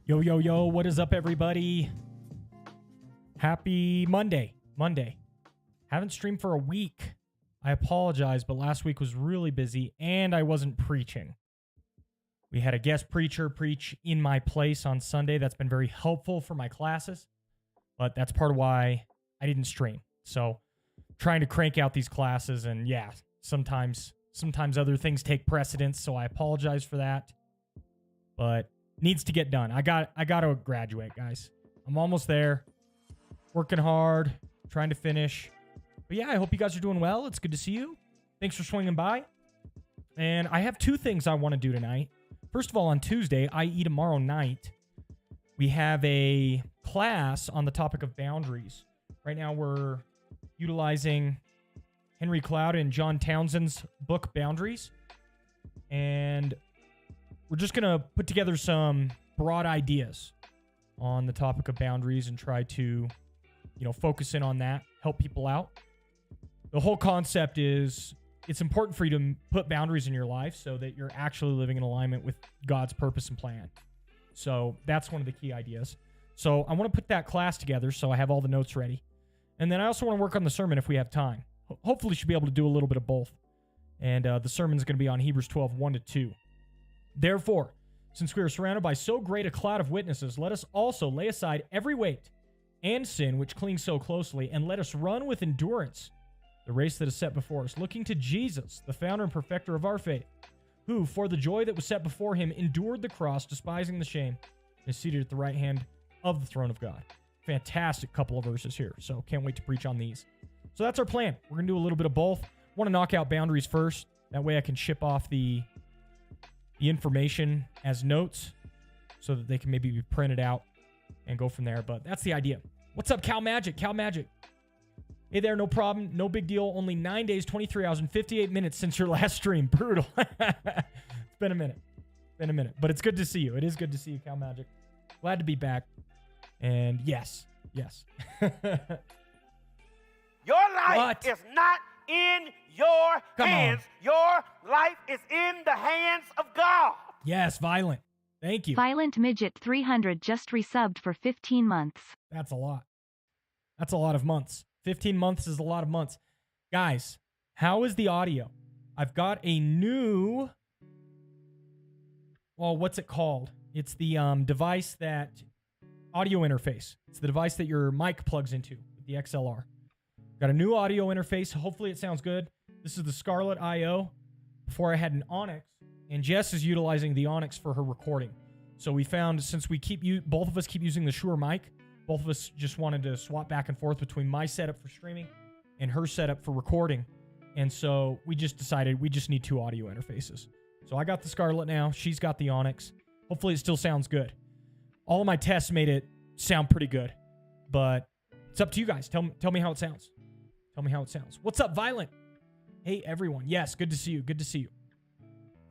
Yo, yo, yo, what is up, everybody? Happy Monday. Haven't streamed for a week. I apologize, but last week was really busy and I wasn't preaching. We had a guest preacher preach in my place on Sunday. That's been very helpful for my classes, but that's part of why I didn't stream. So trying to crank out these classes, and yeah, sometimes other things take precedence, so I apologize for that. But needs to get done. I got to graduate, guys. I'm almost there. Working hard, trying to finish. But yeah, I hope you guys are doing well. It's good to see you. Thanks for swinging by. And I have two things I want to do tonight. First of all, on Tuesday, i.e. tomorrow night, we have a class on the topic of boundaries. Right now, we're utilizing Henry Cloud and John Townsend's book, Boundaries. And we're just going to put together some broad ideas on the topic of boundaries and try to, focus in on that, help people out. The whole concept is it's important for you to put boundaries in your life so that you're actually living in alignment with God's purpose and plan. So that's one of the key ideas. So I want to put that class together so I have all the notes ready. And then I also want to work on the sermon if we have time. Hopefully should be able to do a little bit of both. And the sermon is going to be on Hebrews 12, 1-2. Therefore, since we are surrounded by so great a cloud of witnesses, let us also lay aside every weight and sin which clings so closely, and let us run with endurance the race that is set before us, looking to Jesus, the founder and perfecter of our faith, who, for the joy that was set before him, endured the cross, despising the shame, and is seated at the right hand of the throne of God. Fantastic couple of verses here, so can't wait to preach on these. So that's our plan. We're going to do a little bit of both. Want to knock out boundaries first. That way I can ship off the information as notes so that they can maybe be printed out and go from there. But that's the idea. What's up, Cal Magic? Hey there, no problem. No big deal. Only 9 days, 23 hours, and 58 minutes since your last stream. Brutal. It's been a minute. But it's good to see you. It is good to see you, Cal Magic. Glad to be back. And yes. Your life is not in your hands. Your life is in the hands of God. Yes, Violent. Thank you. Violent Midget 300 just resubbed for 15 months. That's a lot. That's a lot of months. 15 months is a lot of months. Guys, how is the audio? I've got a new... Well, what's it called? It's the device that... Audio interface. It's the device that your mic plugs into, the XLR. Got a new audio interface. Hopefully it sounds good. This is the Scarlett IO. Before I had an Onyx, and Jess is utilizing the Onyx for her recording. So we found, since both of us keep using the Shure mic, both of us just wanted to swap back and forth between my setup for streaming and her setup for recording. And so we just decided we just need two audio interfaces. So I got the Scarlett now. She's got the Onyx. Hopefully it still sounds good. All of my tests made it sound pretty good, but it's up to you guys. Tell me how it sounds. What's up, Violent? Hey, everyone. Yes, good to see you.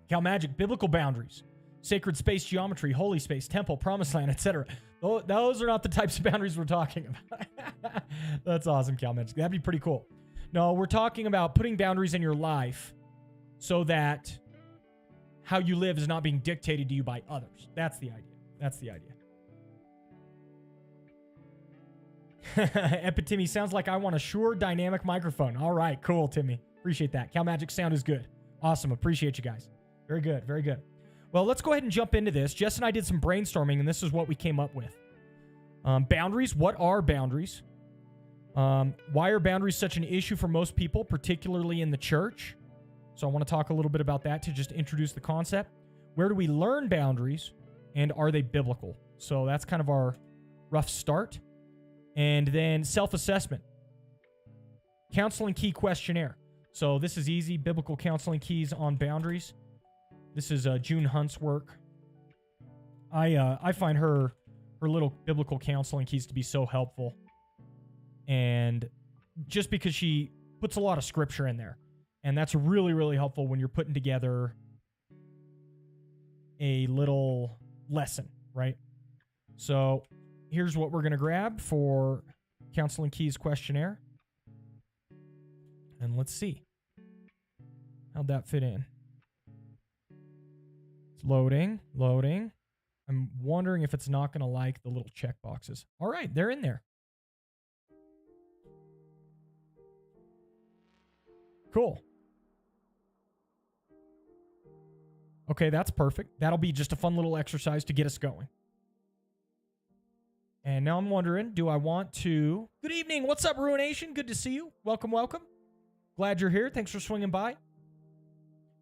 Cal Magic, biblical boundaries, sacred space geometry, holy space, temple, promised land, etc. Those are not the types of boundaries we're talking about. That's awesome, Cal Magic. That'd be pretty cool. No, we're talking about putting boundaries in your life so that how you live is not being dictated to you by others. That's the idea. Epitimi sounds like I want a Shure dynamic microphone. All right, cool, Timmy. Appreciate that. Cal Magic sound is good. Awesome. Appreciate you guys. Very good. Well, let's go ahead and jump into this. Jess and I did some brainstorming, and this is what we came up with. Boundaries. What are boundaries? Why are boundaries such an issue for most people, particularly in the church? So I want to talk a little bit about that to just introduce the concept. Where do we learn boundaries, and are they biblical? So that's kind of our rough start. And then self-assessment. Counseling key questionnaire. So this is easy. Biblical counseling keys on boundaries. This is June Hunt's work. I find her little biblical counseling keys to be so helpful. And just because she puts a lot of scripture in there. And that's really, really helpful when you're putting together a little lesson, right? So here's what we're going to grab for Counseling Keys questionnaire. And let's see. How'd that fit in? It's loading. I'm wondering if it's not going to like the little check boxes. All right, they're in there. Cool. Okay, that's perfect. That'll be just a fun little exercise to get us going. And now I'm wondering, do I want to... Good evening. What's up, Ruination? Good to see you. Welcome, welcome. Glad you're here. Thanks for swinging by.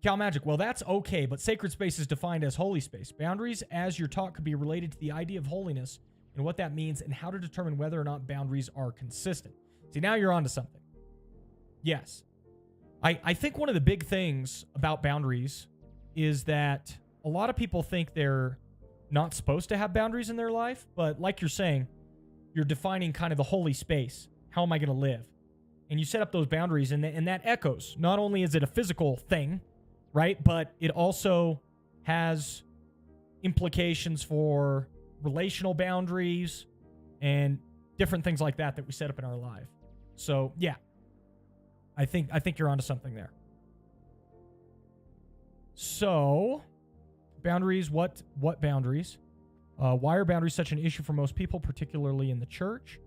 Cal Magic. Well, that's okay, but sacred space is defined as holy space. Boundaries, as you're taught, could be related to the idea of holiness and what that means and how to determine whether or not boundaries are consistent. See, now you're onto something. Yes. I think one of the big things about boundaries is that a lot of people think they're not supposed to have boundaries in their life, but like you're saying, you're defining kind of the holy space. How am I going to live? And you set up those boundaries, and that echoes. Not only is it a physical thing, right, but it also has implications for relational boundaries and different things like that we set up in our life. So, yeah. I think you're onto something there. So, boundaries, what boundaries? Why are boundaries such an issue for most people, particularly in the church?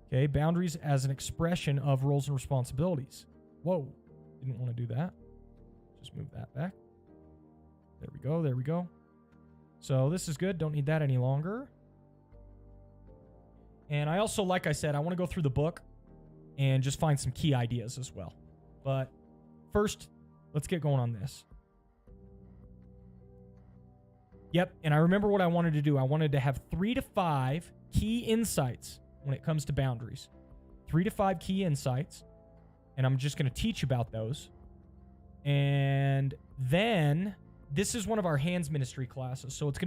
Okay, boundaries as an expression of roles and responsibilities. Whoa, didn't want to do that. Just move that back. There we go, there we go. So this is good, don't need that any longer. And I also, like I said, I want to go through the book and just find some key ideas as well. But first, let's get going on this. Yep, and I remember what I wanted to do. I wanted to have 3 to 5 key insights when it comes to boundaries. 3 to 5 key insights, and I'm just going to teach about those. And then, this is one of our hands ministry classes, so it's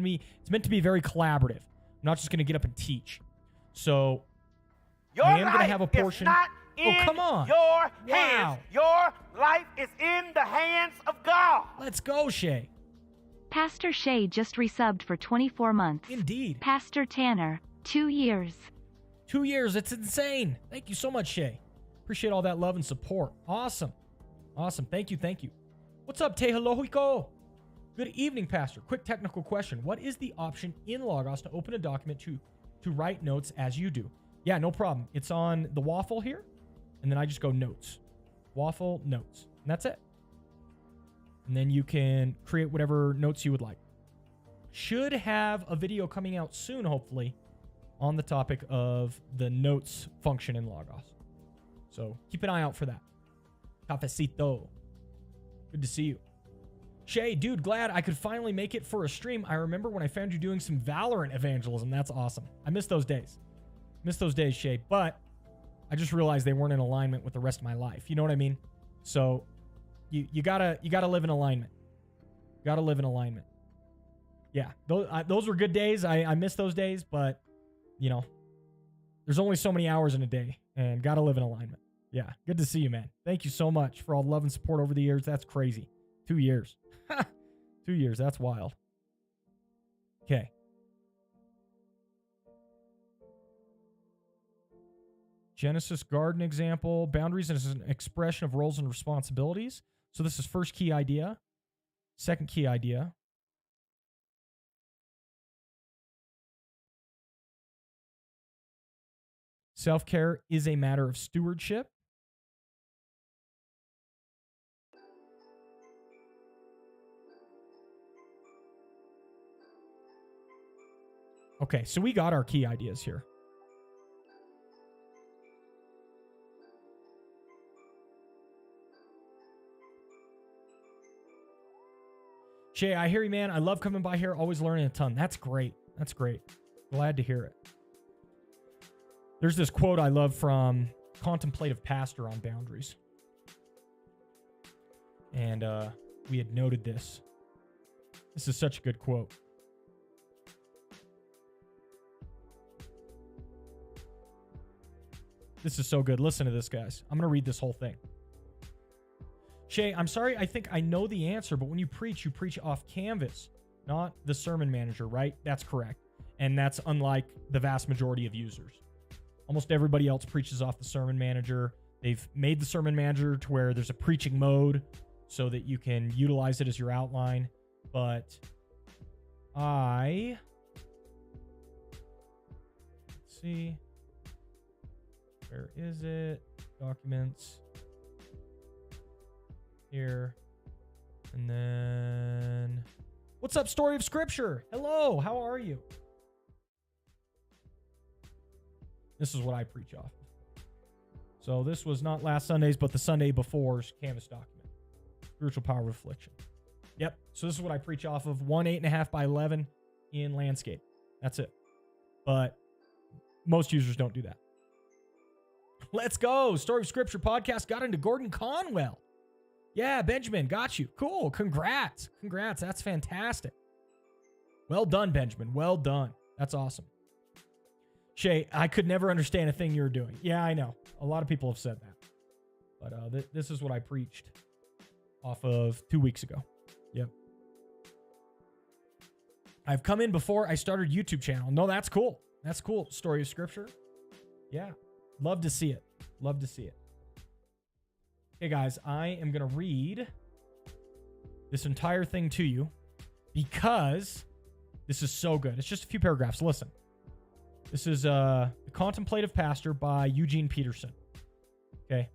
meant to be very collaborative. I'm not just going to get up and teach. So, I am going to have a portion... come on. Your hands. Your life is in the hands of God. Let's go, Shay. Pastor Shay just resubbed for 24 months. Indeed. Pastor Tanner, 2 years. 2 years. It's insane. Thank you so much, Shay. Appreciate all that love and support. Awesome. Awesome. Thank you. Thank you. What's up, Tehalohiko? Good evening, Pastor. Quick technical question. What is the option in Logos to open a document to write notes as you do? Yeah, no problem. It's on the waffle here. And then I just go notes. Waffle, notes. And that's it. And then you can create whatever notes you would like. Should have a video coming out soon, hopefully, on the topic of the notes function in Logos. So keep an eye out for that. Cafecito. Good to see you. Shay, dude, glad I could finally make it for a stream. I remember when I found you doing some Valorant evangelism. That's awesome. I miss those days. Miss those days, Shay. But I just realized they weren't in alignment with the rest of my life. You know what I mean? So you gotta live in alignment. Gotta live in alignment. Yeah, those were good days. I miss those days, but you know, there's only so many hours in a day, and gotta live in alignment. Yeah, good to see you, man. Thank you so much for all the love and support over the years. That's crazy. 2 years. 2 years. That's wild. Okay. Genesis garden example. Boundaries is an expression of roles and responsibilities. So this is first key idea. Second key idea. Self-care is a matter of stewardship. Okay, so we got our key ideas here. Shay, I hear you, man. I love coming by here. Always learning a ton. That's great. That's great. Glad to hear it. There's this quote I love from Contemplative Pastor on boundaries. And we had noted this. This is such a good quote. This is so good. Listen to this, guys. I'm going to read this whole thing. Shay, I'm sorry, I think I know the answer, but when you preach off Canvas, not the Sermon Manager, right? That's correct. And that's unlike the vast majority of users. Almost everybody else preaches off the Sermon Manager. They've made the Sermon Manager to where there's a preaching mode so that you can utilize it as your outline. But I see. Where is it? Documents. Here. And then... What's up, Story of Scripture? Hello, how are you? This is what I preach off of. So this was not last Sunday's, but the Sunday before's Canvas document. Spiritual Power of Affliction. Yep. So this is what I preach off of. 1 8.5 by 11 in landscape. That's it. But most users don't do that. Let's go. Story of Scripture podcast got into Gordon Conwell. Yeah, Benjamin, got you. Cool. Congrats. Congrats. That's fantastic. Well done, Benjamin. Well done. That's awesome. Shay, I could never understand a thing you were doing. Yeah, I know. A lot of people have said that. But this is what I preached off of 2 weeks ago. Yep. I've come in before I started YouTube channel. No, that's cool. That's cool. Story of Scripture. Yeah. Love to see it. Love to see it. Okay, guys, I am going to read this entire thing to you because this is so good. It's just a few paragraphs. Listen. This is The Contemplative Pastor by Eugene Peterson. Okay.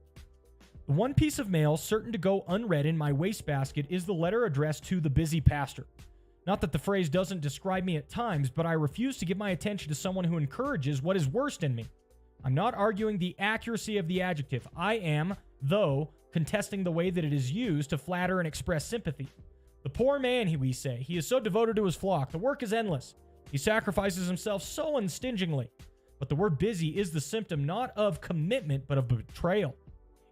The one piece of mail certain to go unread in my wastebasket is the letter addressed to the busy pastor. Not that the phrase doesn't describe me at times, but I refuse to give my attention to someone who encourages what is worst in me. I'm not arguing the accuracy of the adjective. I am, though, contesting the way that it is used to flatter and express sympathy. The poor man, we say, he is so devoted to his flock. The work is endless. He sacrifices himself so unstingingly. But the word busy is the symptom not of commitment, but of betrayal.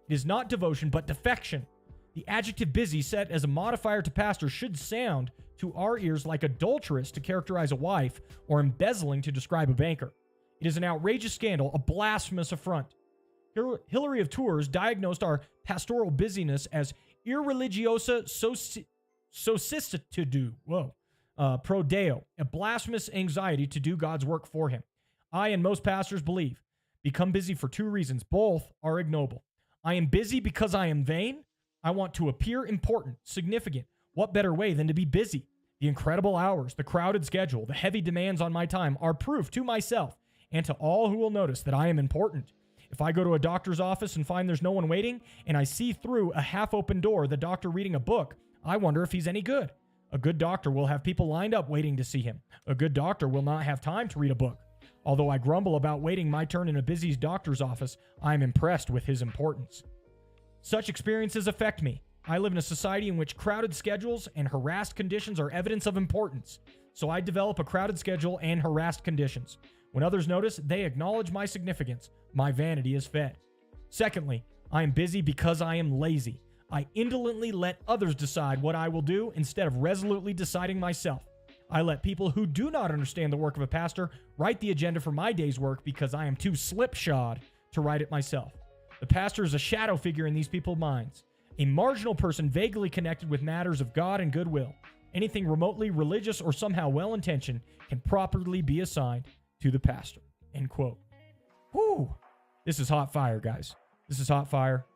It is not devotion, but defection. The adjective busy set as a modifier to pastor should sound to our ears like adulterous to characterize a wife or embezzling to describe a banker. It is an outrageous scandal, a blasphemous affront. Hilary of Tours diagnosed our pastoral busyness as irreligiosa solicitude, pro Deo, a blasphemous anxiety to do God's work for him. I and most pastors believe, become busy for two reasons. Both are ignoble. I am busy because I am vain. I want to appear important, significant. What better way than to be busy? The incredible hours, the crowded schedule, the heavy demands on my time are proof to myself and to all who will notice that I am important. If I go to a doctor's office and find there's no one waiting, and I see through a half-open door the doctor reading a book, I wonder if he's any good. A good doctor will have people lined up waiting to see him. A good doctor will not have time to read a book. Although I grumble about waiting my turn in a busy doctor's office, I am impressed with his importance. Such experiences affect me. I live in a society in which crowded schedules and harassed conditions are evidence of importance. So I develop a crowded schedule and harassed conditions. When others notice, they acknowledge my significance. My vanity is fed. Secondly, I am busy because I am lazy. I indolently let others decide what I will do instead of resolutely deciding myself. I let people who do not understand the work of a pastor write the agenda for my day's work because I am too slipshod to write it myself. The pastor is a shadow figure in these people's minds, a marginal person vaguely connected with matters of God and goodwill. Anything remotely religious or somehow well-intentioned can properly be assigned to the pastor. End quote. Whew. This is hot fire, guys. This is hot fire.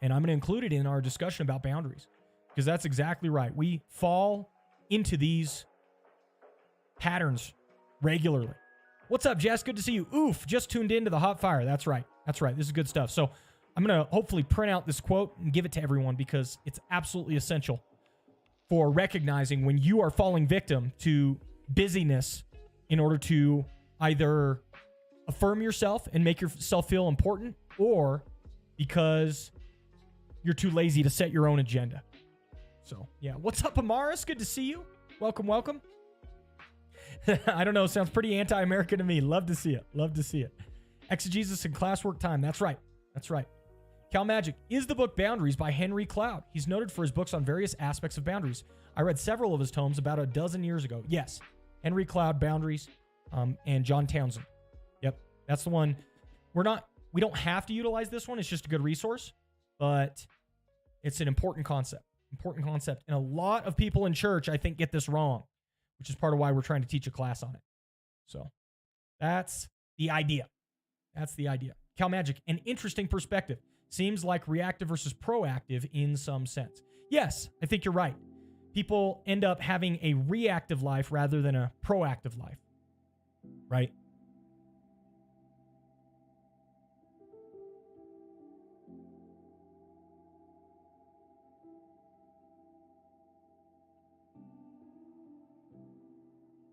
And I'm going to include it in our discussion about boundaries because that's exactly right. We fall into these patterns regularly. What's up, Jess? Good to see you. Oof, just tuned into the hot fire. That's right. That's right. This is good stuff. So I'm going to hopefully print out this quote and give it to everyone because it's absolutely essential for recognizing when you are falling victim to busyness in order to either affirm yourself and make yourself feel important or because you're too lazy to set your own agenda. So, yeah. What's up, Amaris? Good to see you. Welcome, welcome. I don't know. Sounds pretty anti-American to me. Love to see it. Love to see it. Exegesis and classwork time. That's right. That's right. Cal Magic is the book Boundaries by Henry Cloud. He's noted for his books on various aspects of boundaries. I read several of his tomes about a dozen years ago. Yes. Henry Cloud, Boundaries, and John Townsend. Yep. That's the one. We don't have to utilize this one. It's just a good resource, but it's an important concept. Important concept. And a lot of people in church, I think, get this wrong, which is part of why we're trying to teach a class on it. So that's the idea. That's the idea. Cal Magic, an interesting perspective. Seems like reactive versus proactive in some sense. Yes, I think you're right. People end up having a reactive life rather than a proactive life, right?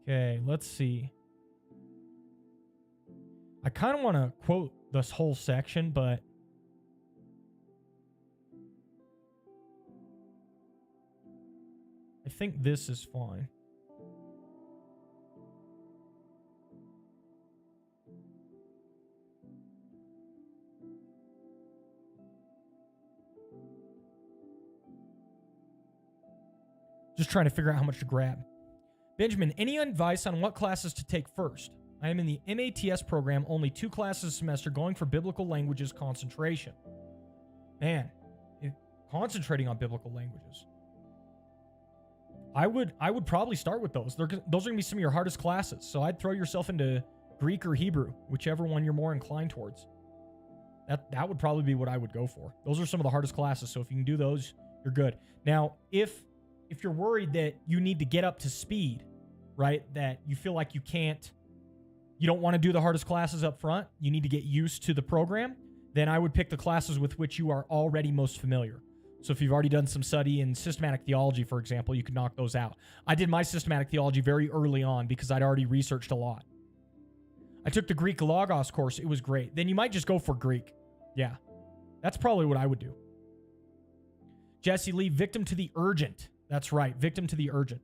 Okay, let's see. I kind of want to quote this whole section, but I think this is fine. Just trying to figure out how much to grab. Benjamin, any advice on what classes to take first? I am in the MATS program, only 2 classes a semester, going for biblical languages concentration. Man, concentrating on biblical languages. I would probably start with those. Those are going to be some of your hardest classes. So I'd throw yourself into Greek or Hebrew, whichever one you're more inclined towards. That would probably be what I would go for. Those are some of the hardest classes. So if you can do those, you're good. Now, if you're worried that you need to get up to speed, right? That you feel like you don't want to do the hardest classes up front, you need to get used to the program, then I would pick the classes with which you are already most familiar. So if you've already done some study in systematic theology, for example, you could knock those out. I did my systematic theology very early on because I'd already researched a lot. I took the Greek Logos course. It was great. Then you might just go for Greek. Yeah, that's probably what I would do. Jesse Lee, victim to the urgent. That's right, victim to the urgent.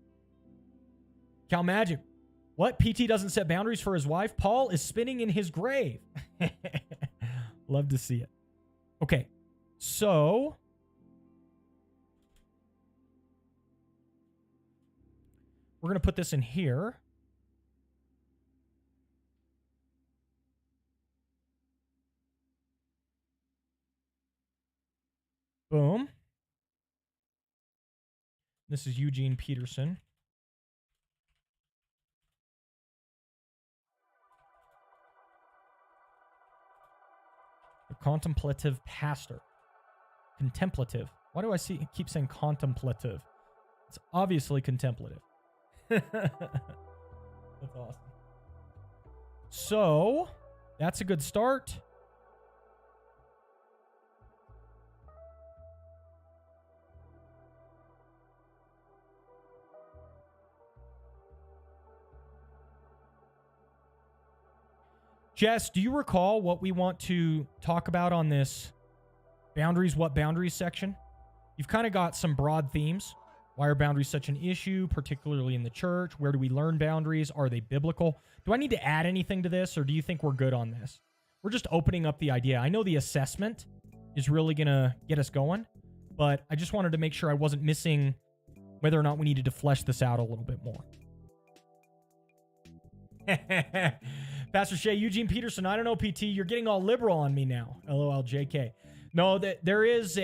Cal Magic. What? PT doesn't set boundaries for his wife? Paul is spinning in his grave. Love to see it. Okay, so we're going to put this in here. Boom. This is Eugene Peterson. The contemplative pastor. Contemplative. Why do I keep saying contemplative? It's obviously contemplative. That's awesome. So, that's a good start. Jess, do you recall what we want to talk about on this boundaries, what boundaries section? You've kind of got some broad themes. Why are boundaries such an issue, particularly in the church? Where do we learn boundaries? Are they biblical? Do I need to add anything to this, or do you think we're good on this? We're just opening up the idea. I know the assessment is really going to get us going, but I just wanted to make sure I wasn't missing whether or not we needed to flesh this out a little bit more. Pastor Shay, Eugene Peterson, I don't know, PT, you're getting all liberal on me now. LOL, JK. No, there is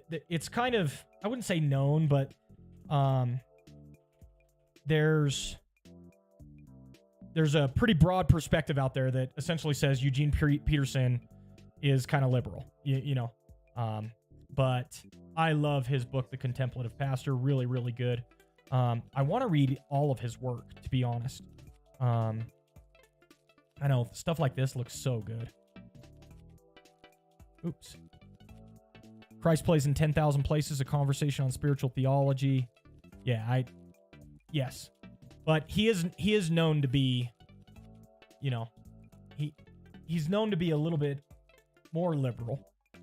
it's kind of, I wouldn't say known, but there's a pretty broad perspective out there that essentially says Eugene Peterson is kind of liberal, you know. But I love his book, The Contemplative Pastor. Really, really good. I want to read all of his work, to be honest. I know, stuff like this looks so good. Oops. Christ Plays in 10,000 Places, a conversation on spiritual theology. Yeah, yes. But he is known to be, you know, he's known to be a little bit more liberal.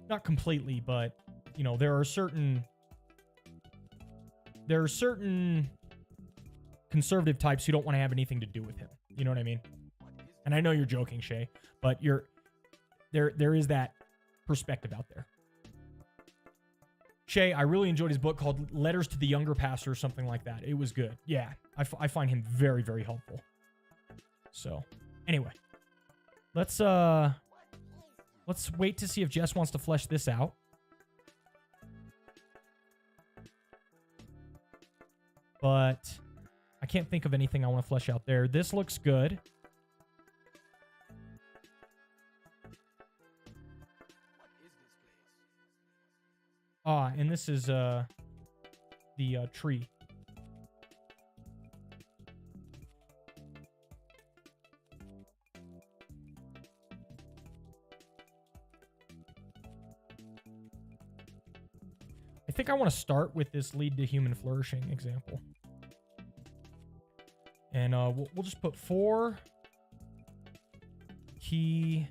Not completely, but, you know, there are certain conservative types who don't want to have anything to do with him. You know what I mean? And I know you're joking, Shay, but there is that perspective out there. Shay, I really enjoyed his book called Letters to the Younger Pastor or something like that. It was good. Yeah, I find him very, very helpful. So, anyway, let's wait to see if Jess wants to flesh this out. But I can't think of anything I want to flesh out there. This looks good. And this is the tree. I think I want to start with this lead to human flourishing example. And we'll just put 4 key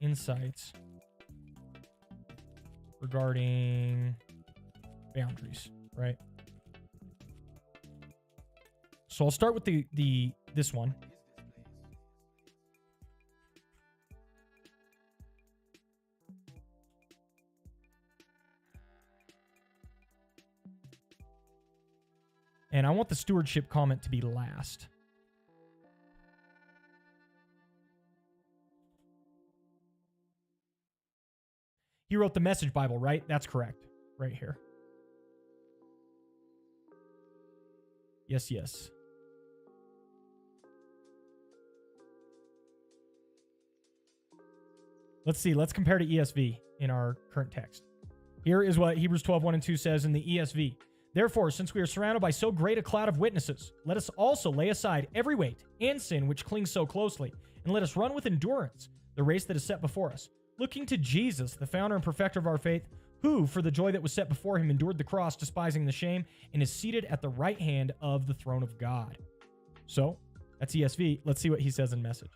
insights regarding boundaries, right? So I'll start with this one. And I want the stewardship comment to be last. He wrote the Message Bible, right? That's correct. Right here. Yes, yes. Let's see. Let's compare to ESV in our current text. Here is what Hebrews 12, 1 and 2 says in the ESV. Therefore, since we are surrounded by so great a cloud of witnesses, let us also lay aside every weight and sin which clings so closely, and let us run with endurance the race that is set before us, looking to Jesus, the founder and perfecter of our faith, who, for the joy that was set before him, endured the cross, despising the shame, and is seated at the right hand of the throne of God. So, that's ESV. Let's see what he says in Message.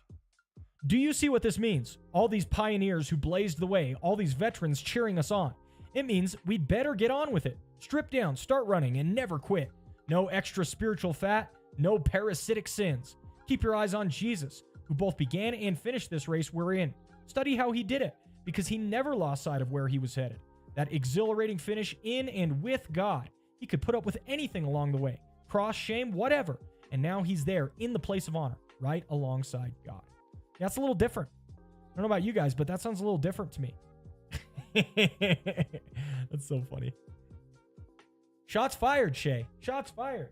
Do you see what this means? All these pioneers who blazed the way, all these veterans cheering us on. It means we'd better get on with it. Strip down, start running, and never quit. No extra spiritual fat, no parasitic sins. Keep your eyes on Jesus, who both began and finished this race we're in. Study how he did it, because he never lost sight of where he was headed. That exhilarating finish in and with God. He could put up with anything along the way. Cross, shame, whatever. And now he's there in the place of honor, right alongside God. That's a little different. I don't know about you guys, but that sounds a little different to me. That's so funny. Shots fired, Shay. Shots fired.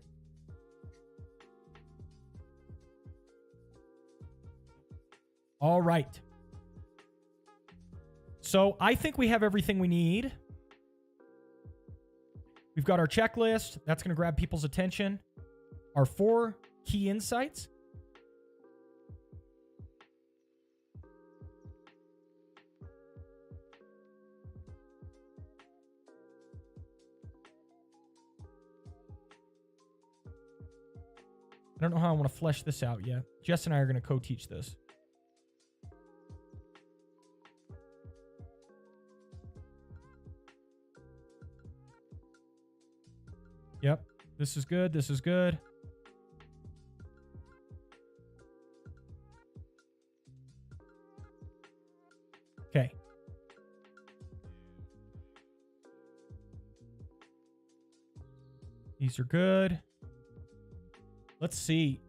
All right. So I think we have everything we need. We've got our checklist. That's going to grab people's attention. Our 4 key insights. I don't know how I want to flesh this out yet. Jess and I are going to co-teach this. Yep. This is good. This is good. Okay. These are good. Let's see.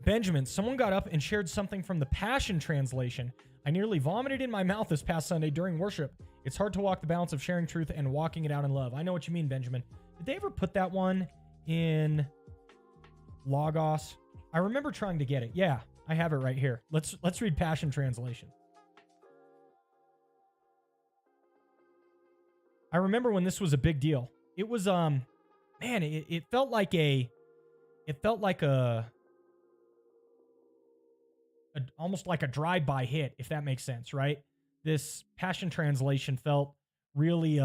Benjamin, someone got up and shared something from the Passion Translation. I nearly vomited in my mouth this past Sunday during worship. It's hard to walk the balance of sharing truth and walking it out in love. I know what you mean, Benjamin. Did they ever put that one in Logos? I remember trying to get it. Yeah, I have it right here. Let's read Passion Translation. I remember when this was a big deal. It was man, it felt like almost like a drive-by hit, if that makes sense, right? This Passion Translation felt really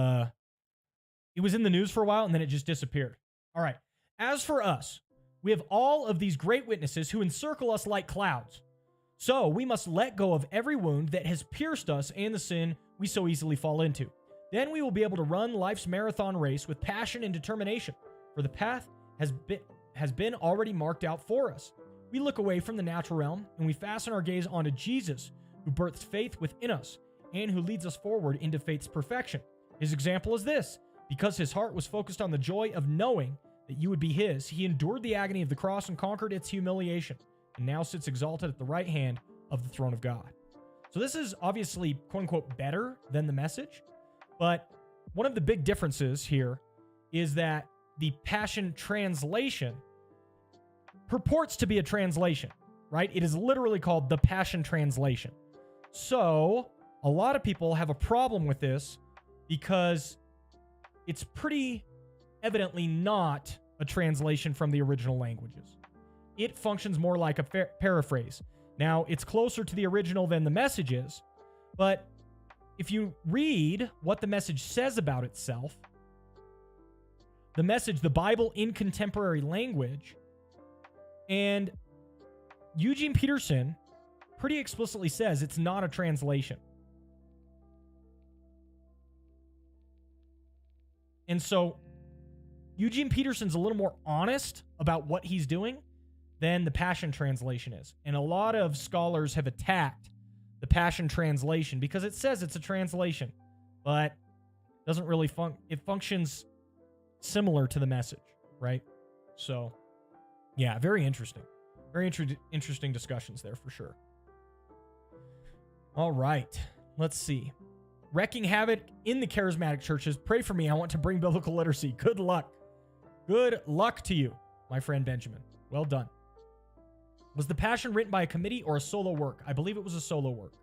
it was in the news for a while and then it just disappeared. All right. As for us, we have all of these great witnesses who encircle us like clouds. So we must let go of every wound that has pierced us and the sin we so easily fall into. Then we will be able to run life's marathon race with passion and determination, for the path has been already marked out for us. We look away from the natural realm and we fasten our gaze onto Jesus, who births faith within us and who leads us forward into faith's perfection. His example is this: because his heart was focused on the joy of knowing that you would be his, he endured the agony of the cross and conquered its humiliation, and now sits exalted at the right hand of the throne of God. So this is obviously, quote unquote, better than the Message, but one of the big differences here is that the Passion Translation purports to be a translation, right? It is literally called the Passion Translation. So a lot of people have a problem with this because it's pretty evidently not a translation from the original languages. It functions more like a paraphrase. Now, it's closer to the original than the Message is, but if you read what the Message says about itself, the Message, the Bible in contemporary language, And Eugene Peterson pretty explicitly says it's not a translation. And so Eugene Peterson's a little more honest about what he's doing than the Passion Translation is. And a lot of scholars have attacked the Passion Translation because it says it's a translation, but doesn't really it functions similar to the message, right? So, yeah, very interesting. Very interesting discussions there for sure. All right, let's see. Wrecking havoc in the charismatic churches. Pray for me. I want to bring biblical literacy. Good luck. Good luck to you, my friend Benjamin. Well done. Was the Passion written by a committee or a solo work? I believe it was a solo work.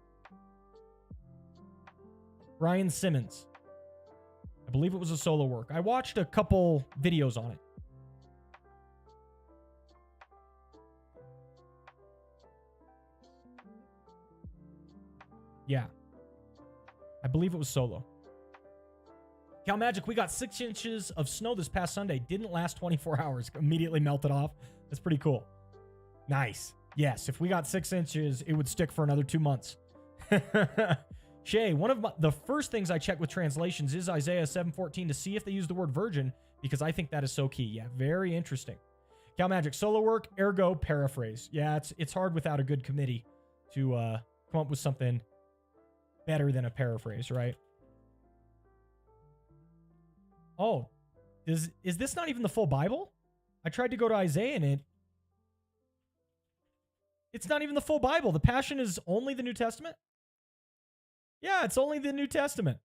Brian Simmons. I believe it was a solo work. I watched a couple videos on it. Yeah. I believe it was solo. Cal Magic, we got 6 inches of snow this past Sunday. Didn't last 24 hours. Immediately melted off. That's pretty cool. Nice. Yes, if we got 6 inches, it would stick for another 2 months. Shay, one of the first things I check with translations is Isaiah 7:14 to see if they use the word virgin, because I think that is so key. Yeah, very interesting. Cal Magic, solo work, ergo paraphrase. Yeah, it's hard without a good committee to come up with something better than a paraphrase, right? Oh, is this not even the full Bible? I tried to go to Isaiah and it's not even the full Bible. The Passion is only the New Testament? Yeah, it's only the New Testament.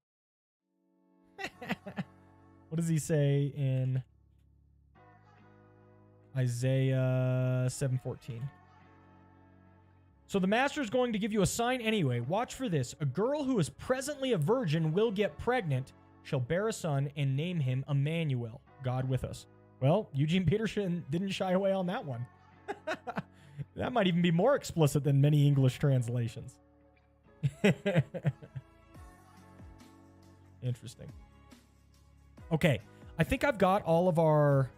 What does he say in Isaiah 7:14? So the master is going to give you a sign anyway. Watch for this. A girl who is presently a virgin will get pregnant, shall bear a son, and name him Emmanuel, God with us. Well, Eugene Peterson didn't shy away on that one. That might even be more explicit than many English translations. Interesting. Okay, I think I've got all of our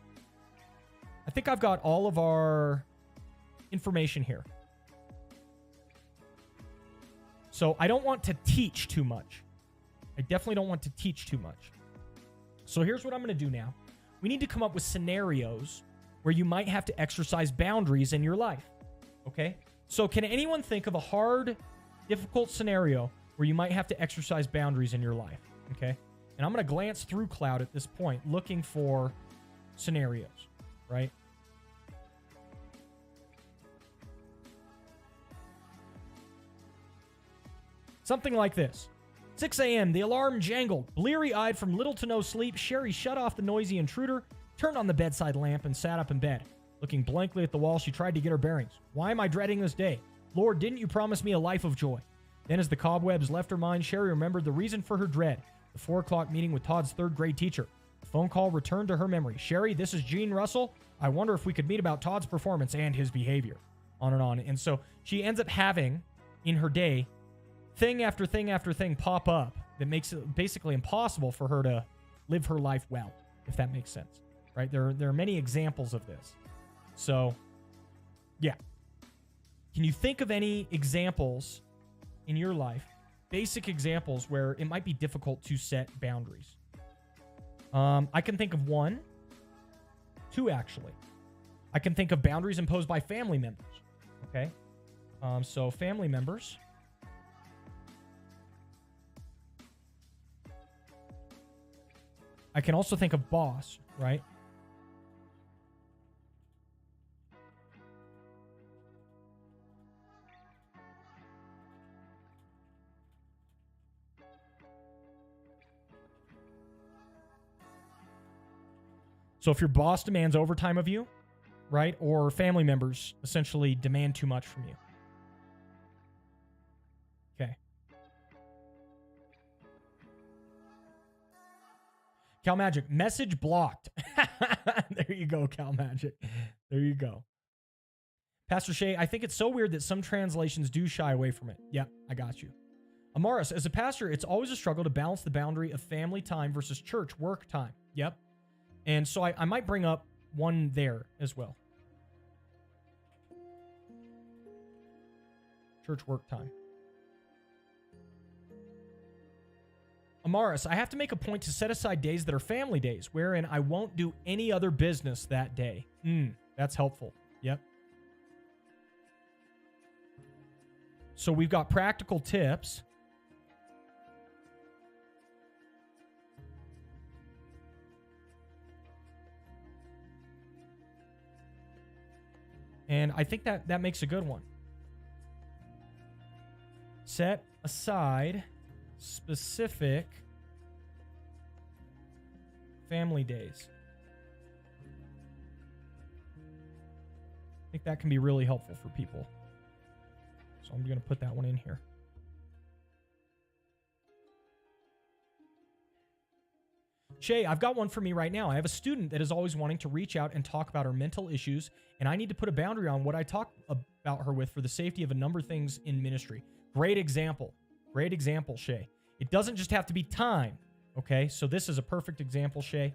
information here. So I don't want to teach too much. I definitely don't want to teach too much. So here's what I'm going to do now. We need to come up with scenarios where you might have to exercise boundaries in your life. Okay? So can anyone think of a hard, difficult scenario where you might have to exercise boundaries in your life? Okay? And I'm going to glance through Cloud at this point, looking for scenarios, right? Something like this. 6 a.m., the alarm jangled. Bleary-eyed from little to no sleep, Sherry shut off the noisy intruder, turned on the bedside lamp, and sat up in bed. Looking blankly at the wall, she tried to get her bearings. Why am I dreading this day? Lord, didn't you promise me a life of joy? Then as the cobwebs left her mind, Sherry remembered the reason for her dread. The 4 o'clock meeting with Todd's 3rd grade teacher. The phone call returned to her memory. Sherry, this is Gene Russell. I wonder if we could meet about Todd's performance and his behavior. On and on. And so she ends up having, in her day, thing after thing after thing pop up that makes it basically impossible for her to live her life well, if that makes sense, right? There are many examples of this. So, yeah. Can you think of any examples in your life, basic examples where it might be difficult to set boundaries? I can think of 1, 2 actually. I can think of boundaries imposed by family members, okay? So family members. I can also think of boss, right? So if your boss demands overtime of you, right, or family members essentially demand too much from you. Okay. Cal Magic, message blocked. There you go, Cal Magic. There you go. Pastor Shay, I think it's so weird that some translations do shy away from it. Yep, I got you. Amaris, as a pastor, it's always a struggle to balance the boundary of family time versus church work time. Yep. And so I might bring up one there as well. Church work time. Amaris, I have to make a point to set aside days that are family days, wherein I won't do any other business that day. That's helpful. Yep. So we've got practical tips. And I think that makes a good one. Set aside specific family days. I think that can be really helpful for people. So I'm going to put that one in here. Shay, I've got one for me right now. I have a student that is always wanting to reach out and talk about her mental issues, and I need to put a boundary on what I talk about her with for the safety of a number of things in ministry. Great example. Great example, Shay. It doesn't just have to be time, okay? So this is a perfect example, Shay.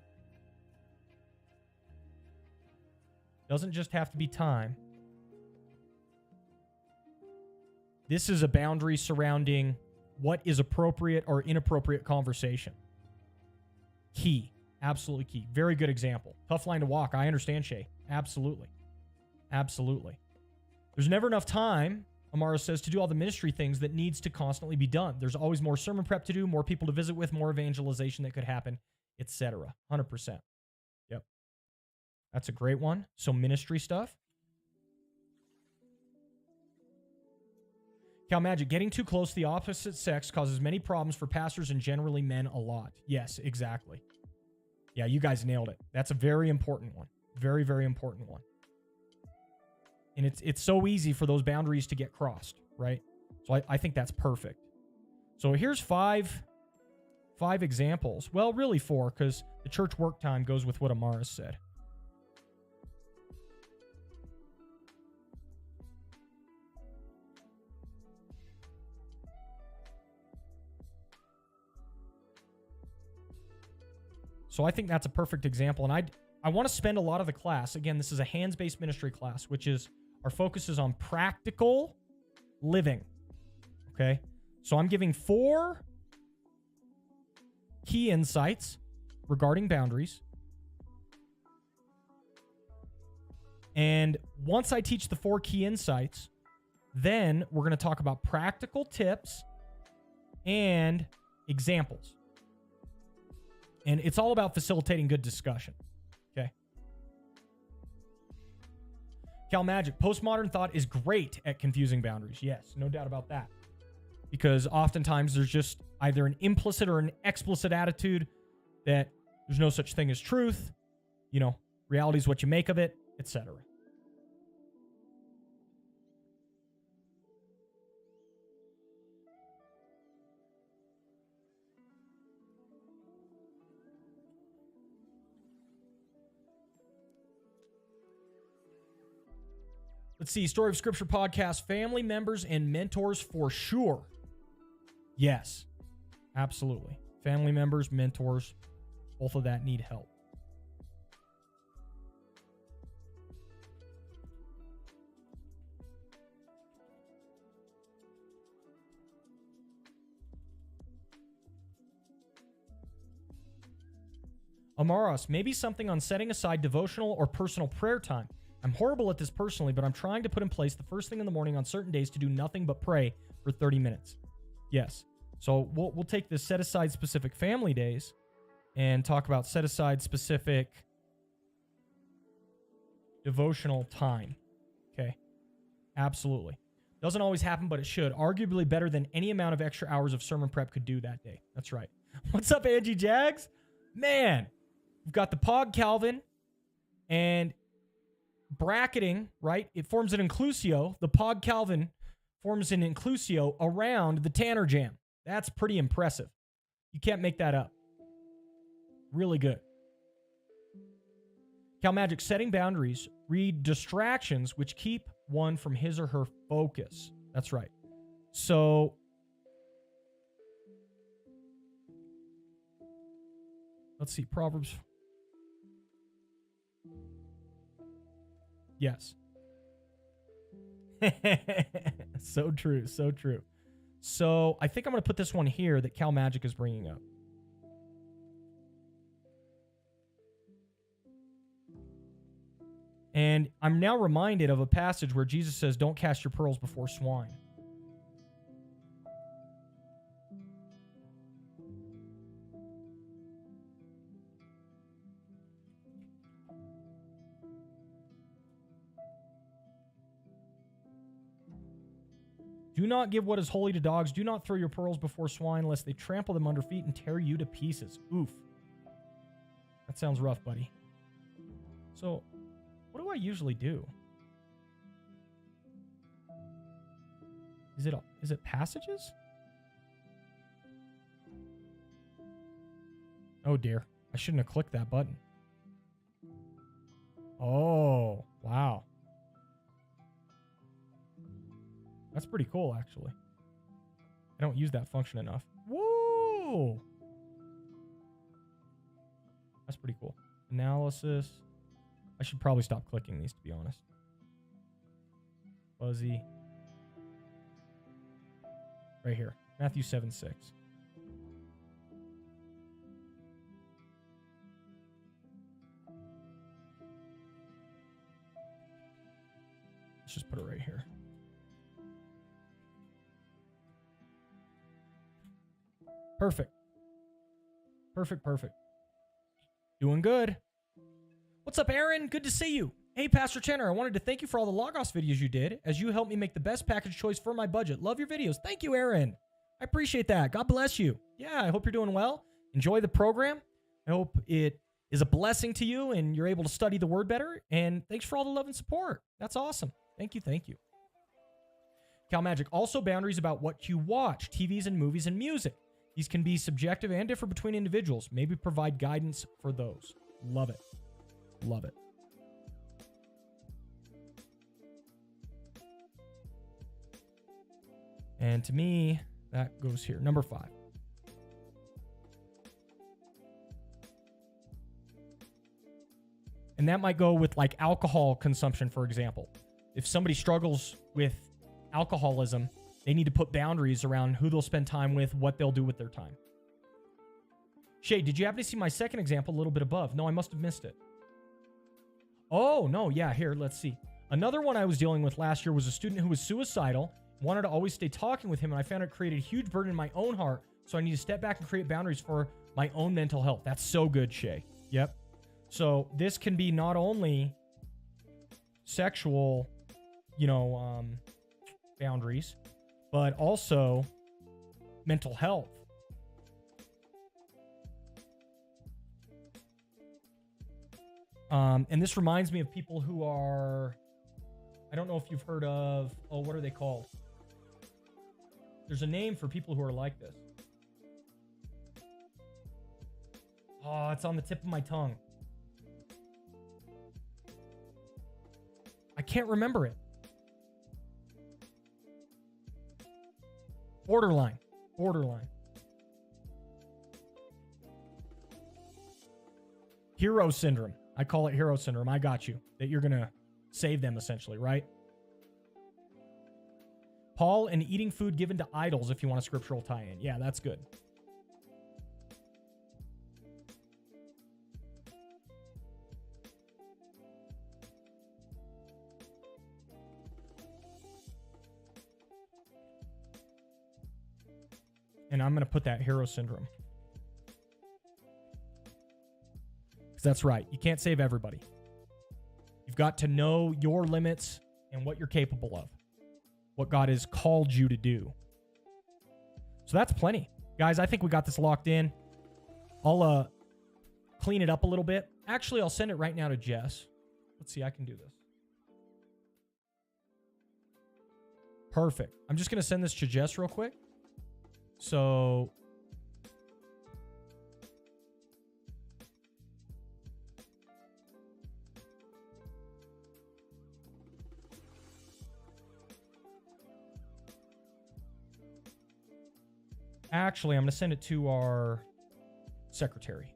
Doesn't just have to be time. This is a boundary surrounding what is appropriate or inappropriate conversation. Key. Absolutely key. Very good example. Tough line to walk. I understand, Shay. Absolutely. Absolutely. There's never enough time, Amara says, to do all the ministry things that needs to constantly be done. There's always more sermon prep to do, more people to visit with, more evangelization that could happen, etc. 100%. Yep. That's a great one. So ministry stuff. Cal Magic, getting too close to the opposite sex causes many problems for pastors and generally men a lot. Yes, exactly. Yeah, you guys nailed it. That's a very important one. Very, very important one. And it's so easy for those boundaries to get crossed, right? So I think that's perfect. So here's five examples. Well, really 4, because the church work time goes with what Amaris said. So I think that's a perfect example. And I want to spend a lot of the class. Again, this is a hands-based ministry class, which is our focus is on practical living. Okay? So I'm giving 4 key insights regarding boundaries. And once I teach the 4 key insights, then we're going to talk about practical tips and examples. And it's all about facilitating good discussion. Okay. Cal Magic, postmodern thought is great at confusing boundaries. Yes, no doubt about that. Because oftentimes there's just either an implicit or an explicit attitude that there's no such thing as truth. You know, reality is what you make of it, etc. Let's see. Story of Scripture podcast. Family members and mentors for sure. Yes, absolutely. Family members, mentors, both of that need help. Amaros, maybe something on setting aside devotional or personal prayer time. I'm horrible at this personally, but I'm trying to put in place the first thing in the morning on certain days to do nothing but pray for 30 minutes. Yes. So we'll take the set aside specific family days and talk about set aside specific devotional time. Okay. Absolutely. Doesn't always happen, but it should. Arguably better than any amount of extra hours of sermon prep could do that day. That's right. What's up, Angie Jags? Man, we've got the Pog Calvin and bracketing, right? It forms an inclusio. The Pog Calvin forms an inclusio around the Tanner Jam. That's pretty impressive. You can't make that up. Really good. Cal Magic, setting boundaries, read distractions which keep one from his or her focus. That's right. So let's see, Proverbs. Yes. So true. So true. So I think I'm going to put this one here that Cal Magic is bringing up. And I'm now reminded of a passage where Jesus says, don't cast your pearls before swine. Do not give what is holy to dogs. Do not throw your pearls before swine, lest they trample them under feet and tear you to pieces. Oof. That sounds rough, buddy. So, what do I usually do? Is it passages? Oh dear. I shouldn't have clicked that button. Oh, wow. That's pretty cool, actually. I don't use that function enough. Whoa! That's pretty cool. Analysis. I should probably stop clicking these, to be honest. Fuzzy. Right here. Matthew 7:6. Let's just put it right here. Perfect. Perfect, perfect. Doing good. What's up, Aaron? Good to see you. Hey, Pastor Tanner, I wanted to thank you for all the Logos videos you did, as you helped me make the best package choice for my budget. Love your videos. Thank you, Aaron. I appreciate that. God bless you. Yeah, I hope you're doing well. Enjoy the program. I hope it is a blessing to you and you're able to study the word better. And thanks for all the love and support. That's awesome. Thank you, thank you. Cal Magic. Also boundaries about what you watch, TVs and movies and music. These can be subjective and differ between individuals. Maybe provide guidance for those. Love it. Love it. And to me, that goes here. Number 5. And that might go with like alcohol consumption, for example. If somebody struggles with alcoholism, they need to put boundaries around who they'll spend time with, what they'll do with their time. Shay, did you happen to see my second example a little bit above? No, I must have missed it. Oh, no. Yeah, here, let's see. Another one I was dealing with last year was a student who was suicidal, wanted to always stay talking with him, and I found it created a huge burden in my own heart, so I need to step back and create boundaries for my own mental health. That's so good, Shay. Yep. So this can be not only sexual, boundaries, but also mental health. And this reminds me of people who are, I don't know if you've heard of, what are they called? There's a name for people who are like this. Oh, it's on the tip of my tongue. I can't remember it. Borderline. Hero syndrome. I call it hero syndrome. I got you. That you're going to save them, essentially, right? Paul, and eating food given to idols, if you want a scriptural tie-in. Yeah, that's good. And I'm going to put that hero syndrome. Because that's right. You can't save everybody. You've got to know your limits and what you're capable of. What God has called you to do. So that's plenty. Guys, I think we got this locked in. I'll clean it up a little bit. Actually, I'll send it right now to Jess. Let's see, I can do this. Perfect. I'm just going to send this to Jess real quick. So actually, I'm going to send it to our secretary.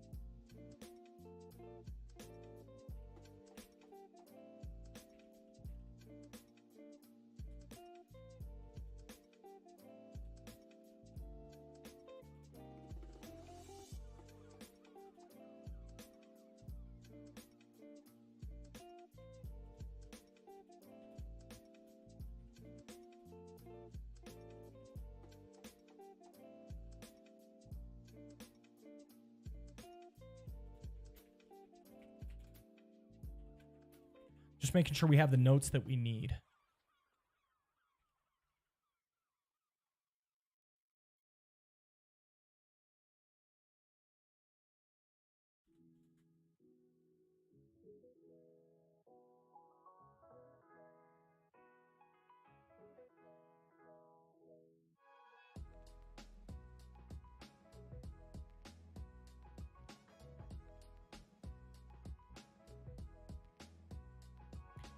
Just making sure we have the notes that we need.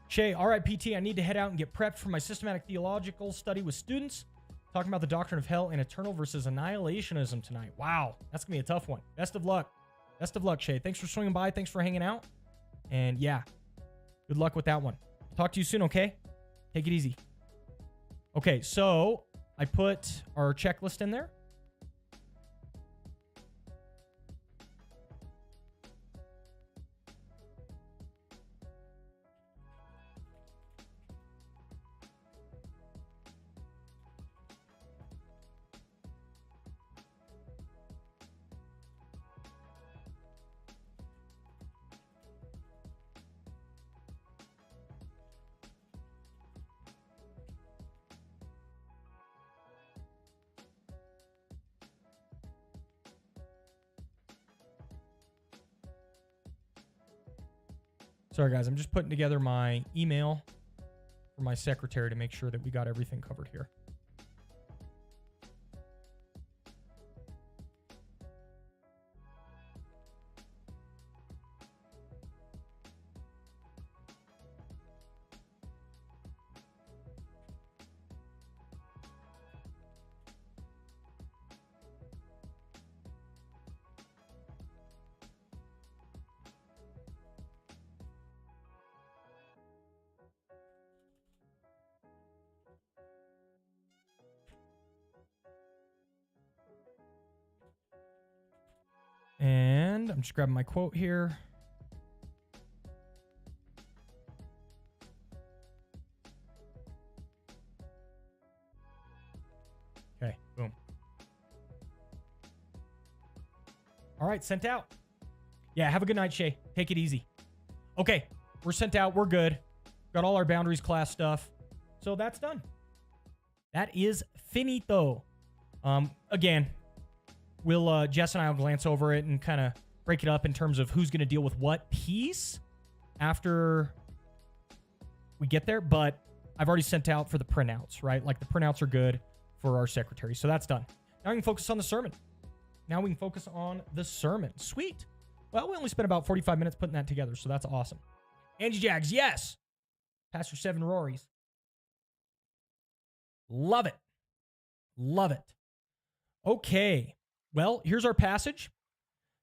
Shay, all right, PT, I need to head out and get prepped for my systematic theological study with students. Talking about the doctrine of hell and eternal versus annihilationism tonight. Wow, that's going to be a tough one. Best of luck. Best of luck, Shay. Thanks for swinging by. Thanks for hanging out. And yeah, good luck with that one. Talk to you soon, okay? Take it easy. Okay, so I put our checklist in there. Sorry, guys. I'm just putting together my email for my secretary to make sure that we got everything covered here. And I'm just grabbing my quote here. Okay, boom. All right, sent out. Yeah, have a good night, Shay. Take it easy. Okay, we're sent out. We're good. Got all our boundaries class stuff. So that's done. That is finito. Again, we'll Jess and I will glance over it and kind of break it up in terms of who's going to deal with what piece after we get there. But I've already sent out for the printouts, right? Like the printouts are good for our secretary. So that's done. Now we can focus on the sermon. Sweet. Well, we only spent about 45 minutes putting that together. So that's awesome. Angie Jags, yes. Pastor Seven Rorys. Love it. Love it. Okay. Well, here's our passage.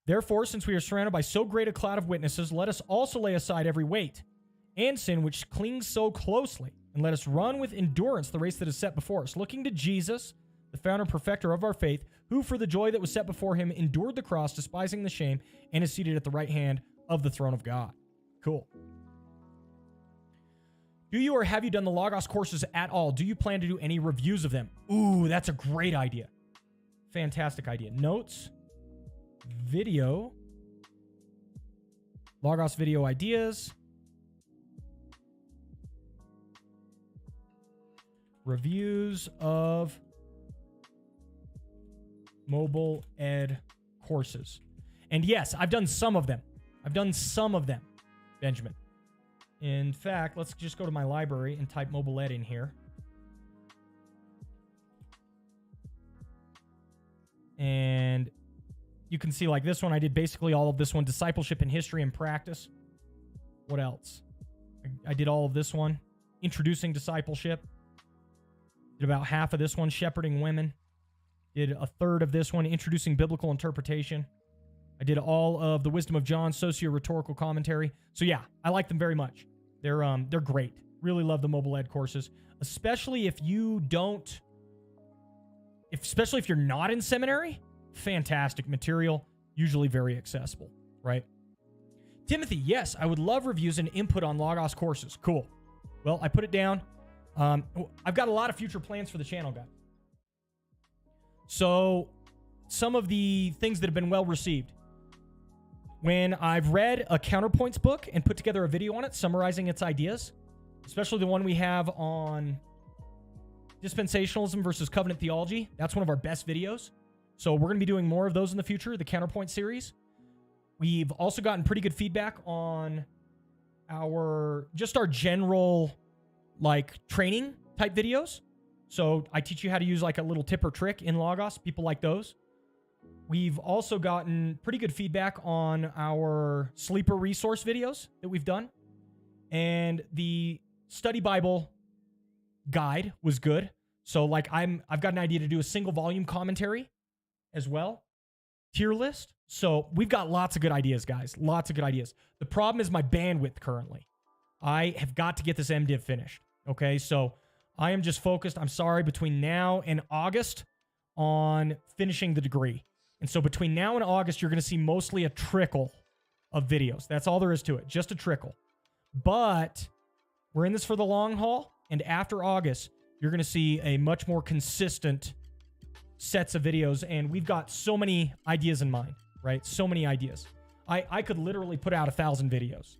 Therefore, since we are surrounded by so great a cloud of witnesses, let us also lay aside every weight and sin which clings so closely, and let us run with endurance the race that is set before us, looking to Jesus, the founder and perfecter of our faith, who for the joy that was set before him endured the cross, despising the shame, and is seated at the right hand of the throne of God. Cool. Do you or have you done the Logos courses at all? Do you plan to do any reviews of them? Ooh, that's a great idea. Fantastic idea. Notes, video, Logos video ideas, reviews of mobile ed courses. And yes, I've done some of them. Benjamin. In fact, let's just go to my library and type mobile ed in here. And you can see like this one, I did basically all of this one, discipleship in history and practice. What else? I did all of this one, introducing discipleship. Did about half of this one, shepherding women. Did a third of this one, introducing biblical interpretation. I did all of the Wisdom of John, socio-rhetorical commentary. So yeah, I like them very much. They're great. Really love the mobile ed courses, especially if you don't, especially if you're not in seminary. Fantastic material, usually very accessible, right? Timothy, yes, I would love reviews and input on Logos courses. Cool. Well, I put it down. I've got a lot of future plans for the channel, guys. So some of the things that have been well received. when I've read a Counterpoints book and put together a video on it summarizing its ideas, especially the one we have on dispensationalism versus covenant theology. That's one of our best videos. So we're going to be doing more of those in the future, the Counterpoint series. We've also gotten pretty good feedback on our general like training type videos. So I teach you how to use like a little tip or trick in Logos. People like those. We've also gotten pretty good feedback on our sleeper resource videos that we've done. And the study Bible guide was good. So like I've got an idea to do a single volume commentary as well. Tier list. So we've got lots of good ideas, guys. Lots of good ideas. The problem is my bandwidth currently. I have got to get this MDiv finished. Okay, so I am just focused, I'm sorry, between now and August on finishing the degree. And so between now and August, you're going to see mostly a trickle of videos. That's all there is to it, just a trickle. But we're in this for the long haul, and after August, you're going to see a much more consistent sets of videos, and we've got so many ideas in mind, right? So many ideas. I could literally put out 1,000 videos,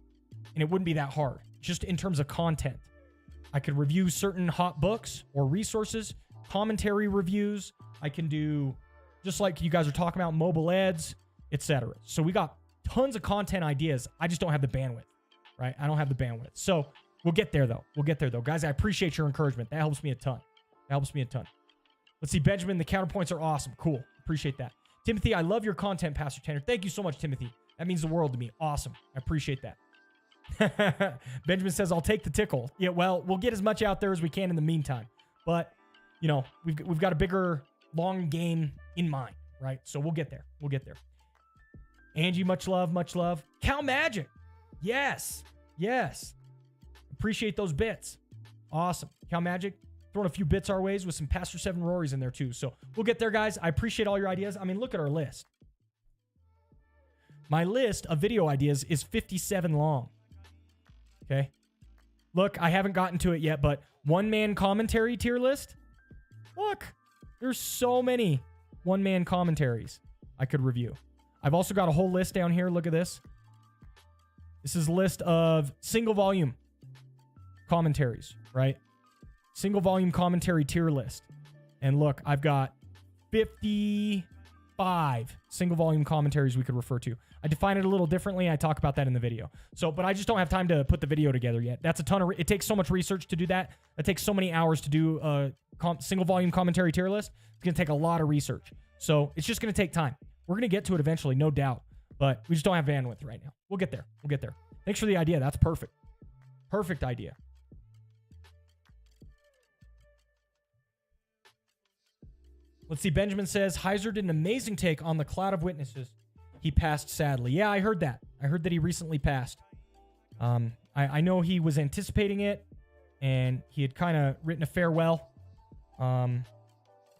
and it wouldn't be that hard, just in terms of content. I could review certain hot books or resources, commentary reviews. I can do, just like you guys are talking about, mobile eds, etc. So we got tons of content ideas. I just don't have the bandwidth, right? I don't have the bandwidth. So we'll get there, though. We'll get there, though. Guys, I appreciate your encouragement. That helps me a ton. That helps me a ton. Let's see, Benjamin, the counterpoints are awesome. Cool. Appreciate that. Timothy, I love your content, Pastor Tanner. Thank you so much, Timothy. That means the world to me. Awesome. I appreciate that. Benjamin says, I'll take the tickle. Yeah, well, we'll get as much out there as we can in the meantime. But, you know, we've got a bigger, long game in mind, right? So we'll get there. We'll get there. Angie, much love, much love. Cal Magic. Yes. Yes. Appreciate those bits. Awesome. Cal Magic, throwing a few bits our ways with some Pastor 7 Rorys in there too. So we'll get there, guys. I appreciate all your ideas. I mean, look at our list. My list of video ideas is 57 long. Okay. Look, I haven't gotten to it yet, but one-man commentary tier list. Look, there's so many one-man commentaries I could review. I've also got a whole list down here. Look at this. This is a list of single volume commentaries, right? Single volume commentary tier list. And look, I've got 55 single volume commentaries we could refer to. I define it a little differently. I talk about that in the video. So, but I just don't have time to put the video together yet. That's a ton of, it takes so much research to do that. It takes so many hours to do a single volume commentary tier list. It's going to take a lot of research. So it's just going to take time. We're going to get to it eventually, no doubt. But we just don't have bandwidth right now. We'll get there. We'll get there. Thanks for the idea. That's perfect. Perfect idea. Let's see. Benjamin says, Heiser did an amazing take on the cloud of witnesses. He passed sadly. Yeah, I heard that. I heard that he recently passed. I know he was anticipating it, and he had kind of written a farewell. I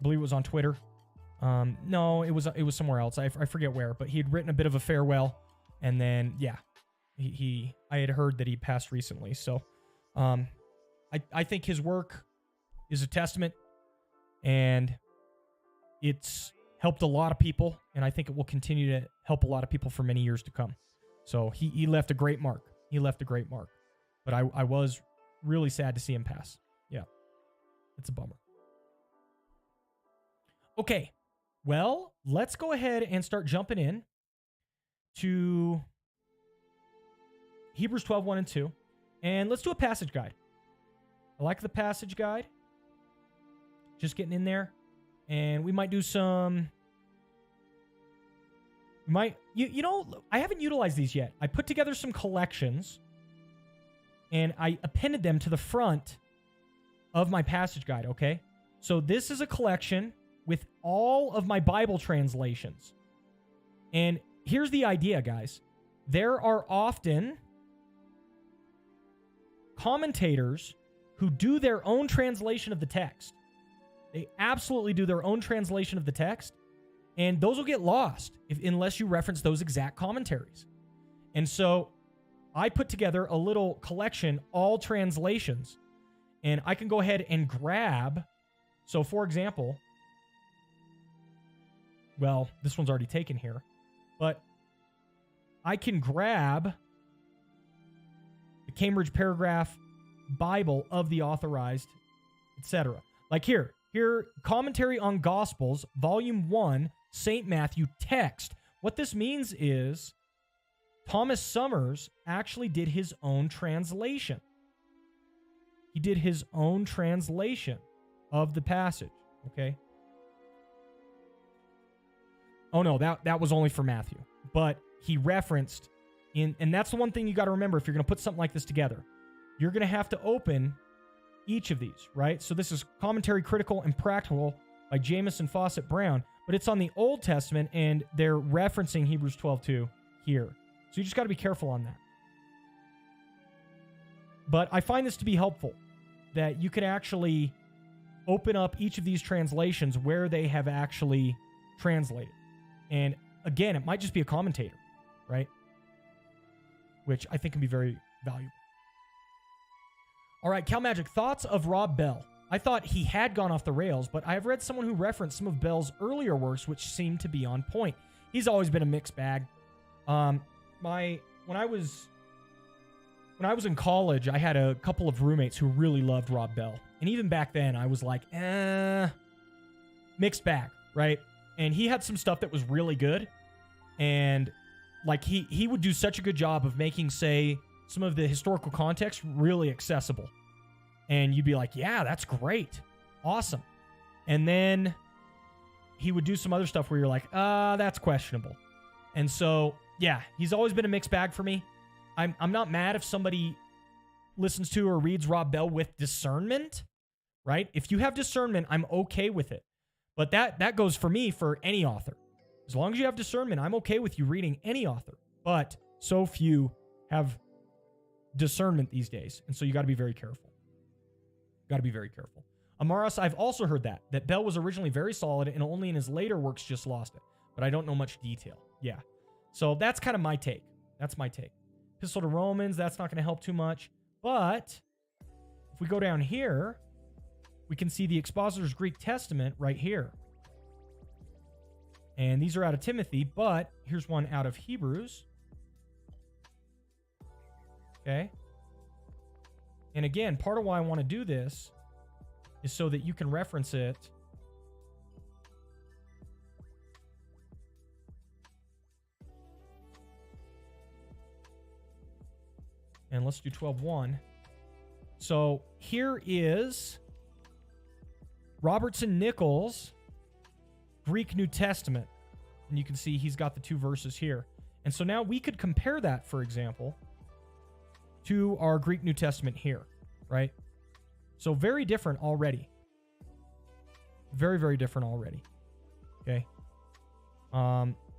believe it was on Twitter. No, it was somewhere else. I forget where, but he had written a bit of a farewell, and then yeah, I had heard that he passed recently. So, I think his work is a testament, and it's helped a lot of people, and I think it will continue to help a lot of people for many years to come. So he left a great mark. He left a great mark. But I was really sad to see him pass. Yeah. It's a bummer. Okay. Well, let's go ahead and start jumping in to Hebrews 12, 1 and 2. And let's do a passage guide. I like the passage guide. Just getting in there. And we might do some... You know, I haven't utilized these yet. I put together some collections, and I appended them to the front of my passage guide, okay? So this is a collection with all of my Bible translations. And here's the idea, guys. There are often commentators who do their own translation of the text. They absolutely do their own translation of the text, and those will get lost unless you reference those exact commentaries. And so I put together a little collection, all translations, and I can go ahead and grab. So, for example, well, this one's already taken here, but I can grab the Cambridge Paragraph Bible of the Authorized, etc. Like here, Commentary on Gospels, Volume 1, St. Matthew text. What this means is Thomas Summers actually did his own translation. He did his own translation of the passage, okay? Oh no, that was only for Matthew. But he referenced and that's the one thing you got to remember if you're going to put something like this together. You're going to have to open each of these, right? So this is Commentary Critical and Practical by Jamieson Fawcett Brown, but it's on the Old Testament and they're referencing Hebrews 12:2 here. So you just got to be careful on that. But I find this to be helpful, that you can actually open up each of these translations where they have actually translated. And again, it might just be a commentator, right? Which I think can be very valuable. All right, Cal Magic, thoughts of Rob Bell. I thought he had gone off the rails, but I have read someone who referenced some of Bell's earlier works, which seemed to be on point. He's always been a mixed bag. When I was in college, I had a couple of roommates who really loved Rob Bell. And even back then, I was like, mixed bag, right? And he had some stuff that was really good. And like he would do such a good job of making, say, some of the historical context really accessible. And you'd be like, yeah, that's great. Awesome. And then he would do some other stuff where you're like, that's questionable. And so, yeah, he's always been a mixed bag for me. I'm not mad if somebody listens to or reads Rob Bell with discernment, right? If you have discernment, I'm okay with it. But that goes for me for any author. As long as you have discernment, I'm okay with you reading any author. But so few have discernment these days. And so you got to be very careful. Got to be very careful. Amaras, I've also heard that Bell was originally very solid and only in his later works just lost it. But I don't know much detail. Yeah. So that's kind of my take. That's my take. Epistle to Romans, that's not going to help too much. But if we go down here, we can see the Expositor's Greek Testament right here. And these are out of Timothy, but here's one out of Hebrews. Okay. And again, part of why I want to do this is so that you can reference it. And let's do 12:1. So here is Robertson Nichols' Greek New Testament. And you can see he's got the two verses here. And so now we could compare that, for example, to our Greek New Testament here, right? So very different already. Very, very different already. Okay.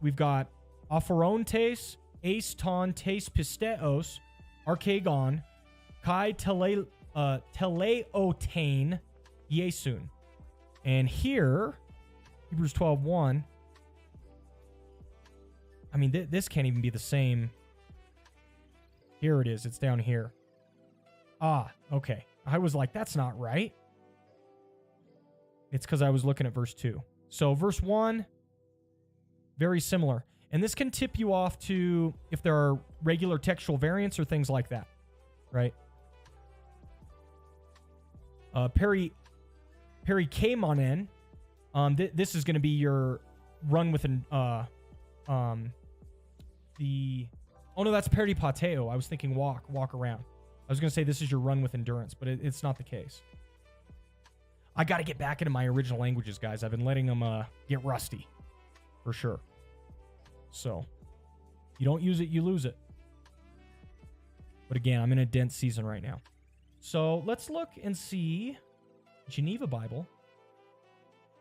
We've got aphorontes, eis ton tes pisteos, archegon, kai teleotein, Yesun. And here, Hebrews 12:1. I mean, this can't even be the same. Here it is. It's down here. Ah, okay. I was like, that's not right. It's because I was looking at verse 2. So verse 1, very similar. And this can tip you off to if there are regular textual variants or things like that, right? Peri Kaimonen. This is going to be your run with an oh no, that's peripateo. I was thinking walk around. I was going to say this is your run with endurance, but it's not the case. I got to get back into my original languages, guys. I've been letting them get rusty, for sure. So, you don't use it, you lose it. But again, I'm in a dense season right now. So, let's look and see Geneva Bible.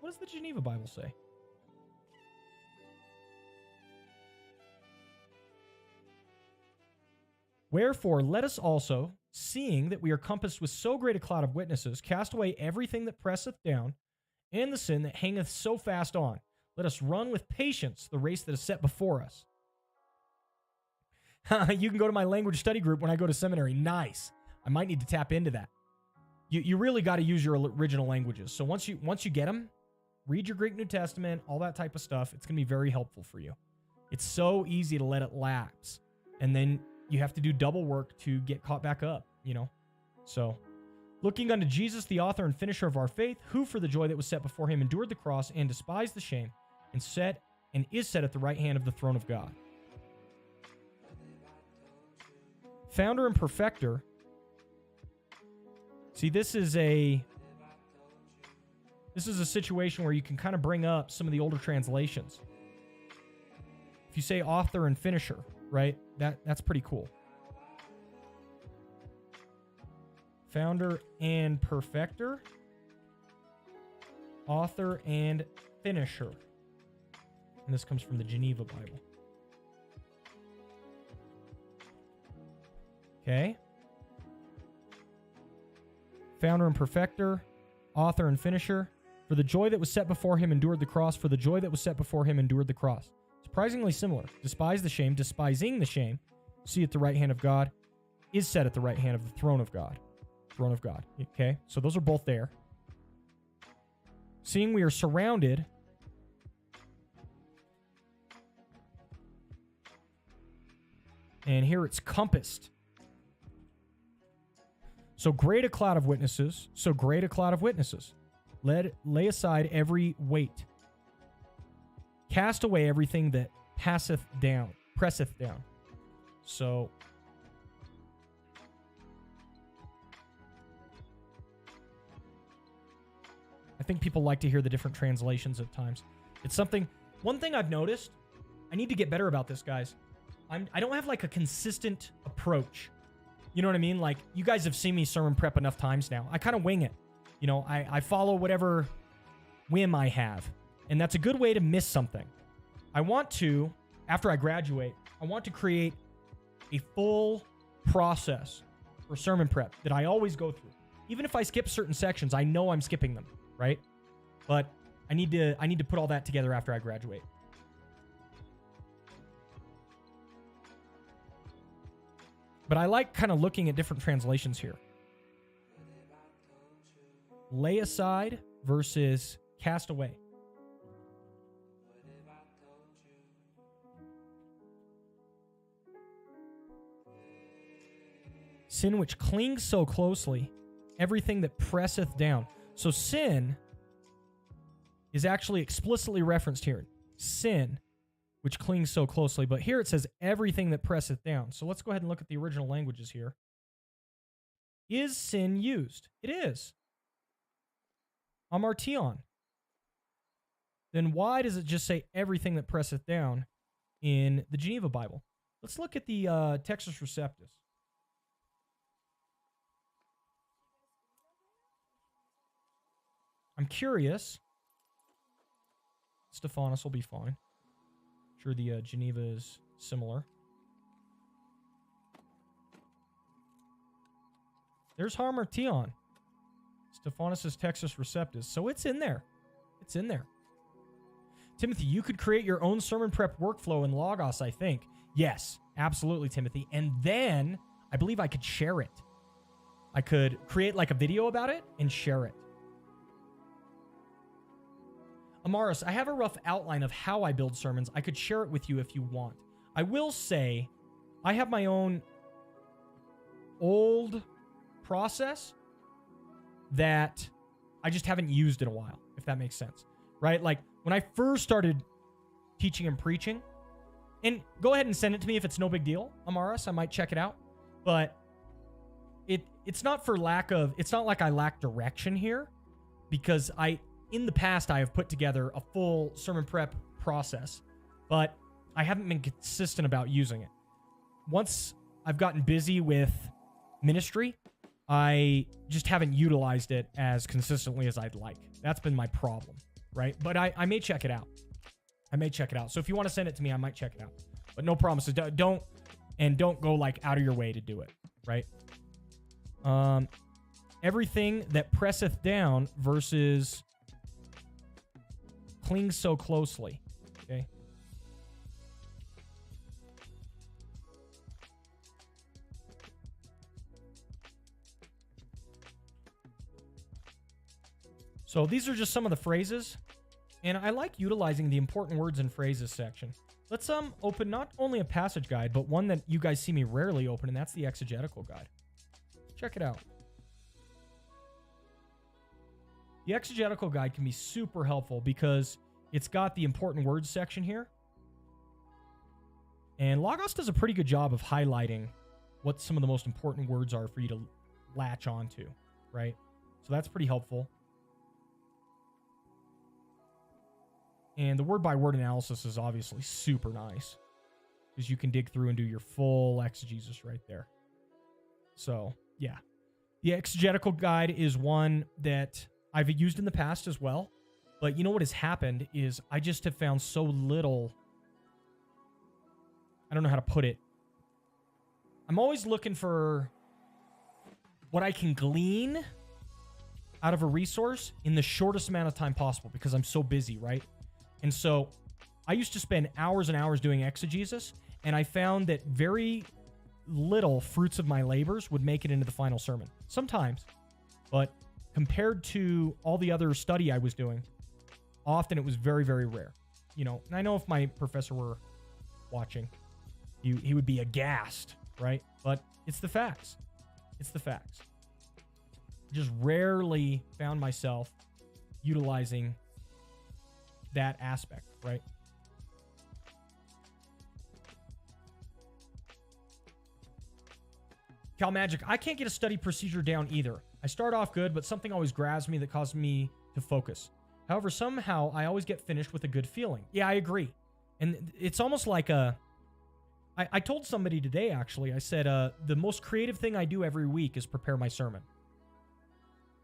What does the Geneva Bible say? Wherefore, let us also, seeing that we are compassed with so great a cloud of witnesses, cast away everything that presseth down, and the sin that hangeth so fast on. Let us run with patience the race that is set before us. You can go to my language study group when I go to seminary. Nice. I might need to tap into that. You really got to use your original languages. So once you get them, read your Greek New Testament, all that type of stuff. It's going to be very helpful for you. It's so easy to let it lapse. And then you have to do double work to get caught back up, you know? So, looking unto Jesus, the author and finisher of our faith, who for the joy that was set before him endured the cross and despised the shame, and is set at the right hand of the throne of God. Founder and perfecter. See, this is a situation where you can kind of bring up some of the older translations. If you say author and finisher, right? That's pretty cool. Founder and perfecter. Author and finisher. And this comes from the Geneva Bible. Okay. Founder and perfecter, author and finisher. For the joy that was set before him endured the cross. For the joy that was set before him endured the cross. Surprisingly similar. Despise the shame, despising the shame. See at the right hand of God. Is set at the right hand of the throne of God. Throne of God. Okay. So those are both there. Seeing we are surrounded. And here it's compassed. So great a cloud of witnesses. So great a cloud of witnesses. Lay aside every weight. Cast away everything that presseth down. So I think people like to hear the different translations at times. It's something, one thing I've noticed, I need to get better about this, guys. I don't have like a consistent approach. You know what I mean? Like, you guys have seen me sermon prep enough times now. I kind of wing it. You know, I follow whatever whim I have. And that's a good way to miss something. I want to, after I graduate, I want to create a full process for sermon prep that I always go through. Even if I skip certain sections, I know I'm skipping them, right? But I need to put all that together after I graduate. But I like kind of looking at different translations here. Lay aside versus cast away. Sin which clings so closely, everything that presseth down. So sin is actually explicitly referenced here. Sin, which clings so closely. But here it says everything that presseth down. So let's go ahead and look at the original languages here. Is sin used? It is. Amartion. Then why does it just say everything that presseth down in the Geneva Bible? Let's look at the Textus Receptus. I'm curious. Stephanus will be fine. Sure, the Geneva is similar. There's Hamartion. Stephanus' Textus Receptus. So it's in there. It's in there. Timothy, you could create your own sermon prep workflow in Logos, I think. Yes, absolutely, Timothy. And then I believe I could share it. I could create like a video about it and share it. Amaris, I have a rough outline of how I build sermons. I could share it with you if you want. I will say I have my own old process that I just haven't used in a while, if that makes sense, right? Like when I first started teaching and preaching, and go ahead and send it to me if it's no big deal, Amaris, I might check it out. But it's not for lack of, it's not like I lack direction here, because in the past, I have put together a full sermon prep process, but I haven't been consistent about using it. Once I've gotten busy with ministry, I just haven't utilized it as consistently as I'd like. That's been my problem, right? But I may check it out. So if you want to send it to me, I might check it out. But no promises. Don't go like out of your way to do it, right? Everything that presseth down versus clings so closely. Okay. So these are just some of the phrases And I like utilizing the important words and phrases section. Let's open not only a passage guide, but one that you guys see me rarely open, and that's the exegetical guide. Check it out. The exegetical guide can be super helpful because it's got the important words section here. And Logos does a pretty good job of highlighting what some of the most important words are for you to latch onto, right? So that's pretty helpful. And the word-by-word analysis is obviously super nice because you can dig through and do your full exegesis right there. So, yeah. The exegetical guide is one that I've used in the past as well. But you know what has happened is I just have found so little... I don't know how to put it. I'm always looking for what I can glean out of a resource in the shortest amount of time possible because I'm so busy, right? And so I used to spend hours and hours doing exegesis, and I found that very little fruits of my labors would make it into the final sermon. Sometimes, but compared to all the other study I was doing, often it was very, very rare. You know, and I know if my professor were watching, he would be aghast, right? But it's the facts. It's the facts. Just rarely found myself utilizing that aspect, right? Cal Magic, I can't get a study procedure down either. I start off good, but something always grabs me that causes me to focus. However, somehow I always get finished with a good feeling. Yeah, I agree. And it's almost like I told somebody today, actually, I said, the most creative thing I do every week is prepare my sermon.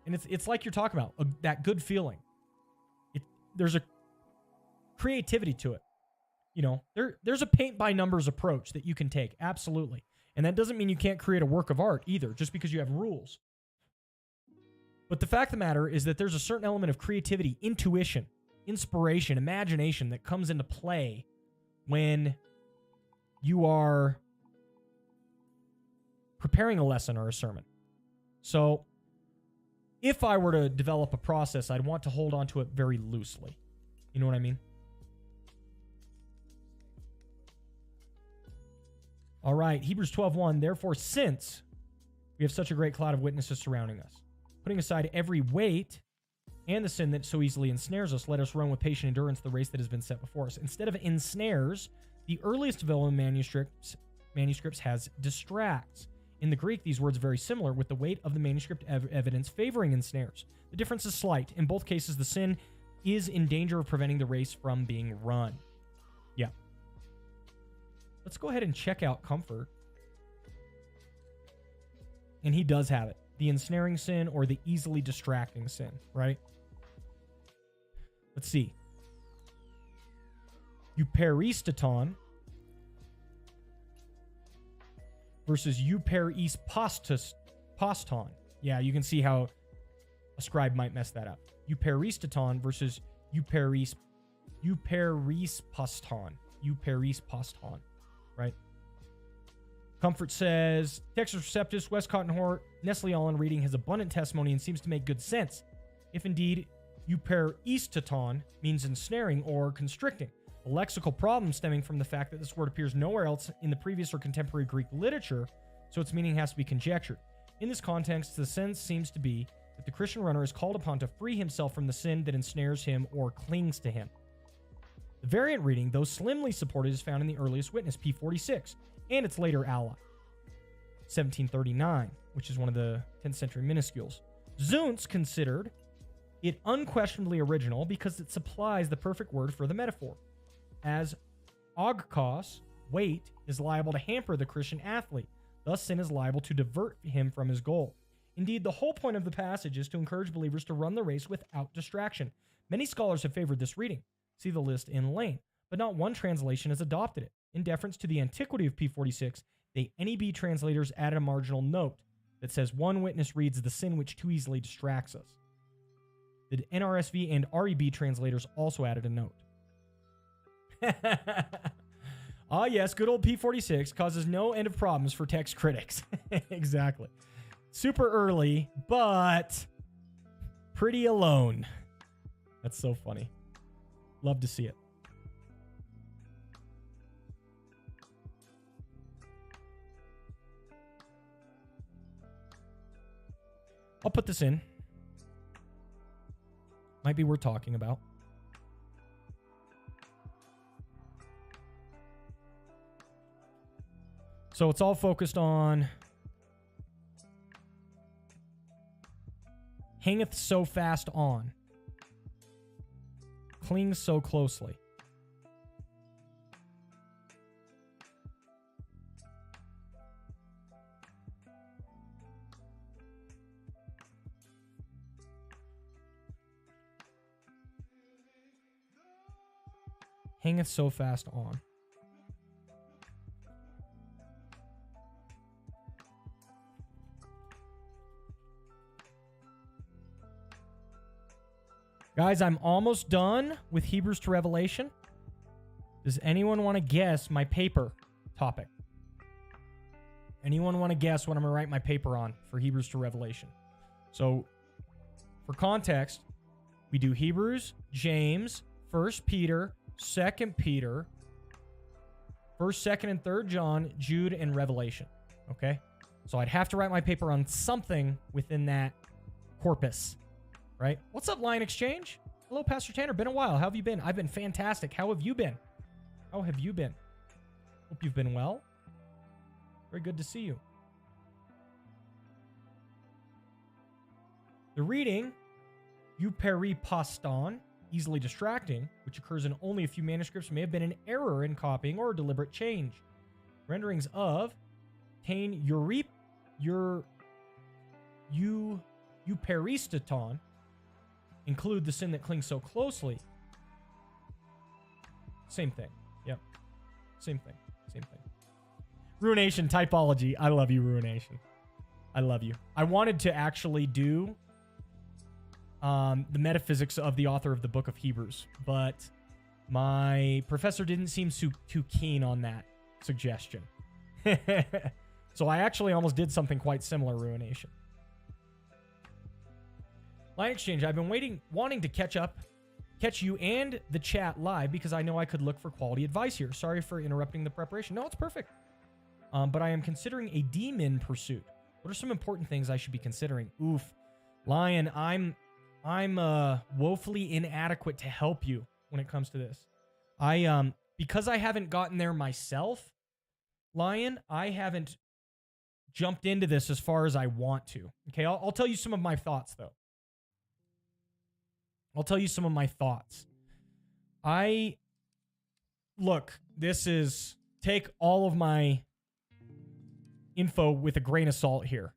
And it's like you're talking about, that good feeling. There's a creativity to it. You know, there's a paint by numbers approach that you can take. Absolutely. And that doesn't mean you can't create a work of art either, just because you have rules. But the fact of the matter is that there's a certain element of creativity, intuition, inspiration, imagination that comes into play when you are preparing a lesson or a sermon. So if I were to develop a process, I'd want to hold on to it very loosely. You know what I mean? All right, Hebrews 12:1. Therefore, since we have such a great cloud of witnesses surrounding us, putting aside every weight and the sin that so easily ensnares us, let us run with patient endurance the race that has been set before us. Instead of ensnares, the earliest development manuscripts has distracts. In the Greek, these words are very similar, with the weight of the manuscript evidence favoring ensnares. The difference is slight. In both cases, the sin is in danger of preventing the race from being run. Yeah. Let's go ahead and check out comfort. And he does have it. The ensnaring sin or the easily distracting sin, right? Let's see. Euperistaton versus euperisposton. Yeah, you can see how a scribe might mess that up. Euperistaton versus euperisposton. Euperisposton, right? Comfort says, Textus Receptus, Westcott and Hort, Nestle Allen reading has abundant testimony and seems to make good sense. If indeed euperistaton means ensnaring or constricting. A lexical problem stemming from the fact that this word appears nowhere else in the previous or contemporary Greek literature, so its meaning has to be conjectured. In this context, the sense seems to be that the Christian runner is called upon to free himself from the sin that ensnares him or clings to him. The variant reading, though slimly supported, is found in the earliest witness, P46, and its later ally, 1739, which is one of the 10th century minuscules. Zuntz considered it unquestionably original because it supplies the perfect word for the metaphor. As ogkos, weight, is liable to hamper the Christian athlete. Thus, sin is liable to divert him from his goal. Indeed, the whole point of the passage is to encourage believers to run the race without distraction. Many scholars have favored this reading. See the list in Lane. But not one translation has adopted it. In deference to the antiquity of P46, the NEB translators added a marginal note that says one witness reads the sin which too easily distracts us. The NRSV and REB translators also added a note. Ah, yes, good old P46 causes no end of problems for text critics. Exactly. Super early, but pretty alone. That's so funny. Love to see it. I'll put this in. Might be worth talking about. So it's all focused on hangeth so fast on, clings so closely. Hangeth so fast on. Guys, I'm almost done with Hebrews to Revelation. Does anyone want to guess my paper topic? Anyone want to guess what I'm going to write my paper on for Hebrews to Revelation? So, for context, we do Hebrews, James, 1 Peter, 2 Peter, 1st, 2nd, and 3rd John, Jude, and Revelation. Okay? So I'd have to write my paper on something within that corpus. Right? What's up, Lion Exchange? Hello, Pastor Tanner. Been a while. How have you been? I've been fantastic. How have you been? How have you been? Hope you've been well. Very good to see you. The reading, euperipaston, easily distracting, which occurs in only a few manuscripts, may have been an error in copying or a deliberate change. Renderings of tain euperistaton include the sin that clings so closely. Same thing. Yep. Same thing. Same thing. Ruination typology. I love you, Ruination. I love you. I wanted to actually do the metaphysics of the author of the book of Hebrews, but my professor didn't seem too keen on that suggestion. So I actually almost did something quite similar, Ruination. Line Exchange, I've been wanting to catch you and the chat live because I know I could look for quality advice here. Sorry for interrupting the preparation. No, it's perfect. But I am considering a D-Min pursuit. What are some important things I should be considering? Oof. Lion, I'm woefully inadequate to help you when it comes to this. Because I haven't gotten there myself, Lion, I haven't jumped into this as far as I want to. Okay, I'll tell you some of my thoughts, though. I'll tell you some of my thoughts. Look, this is, take all of my info with a grain of salt here.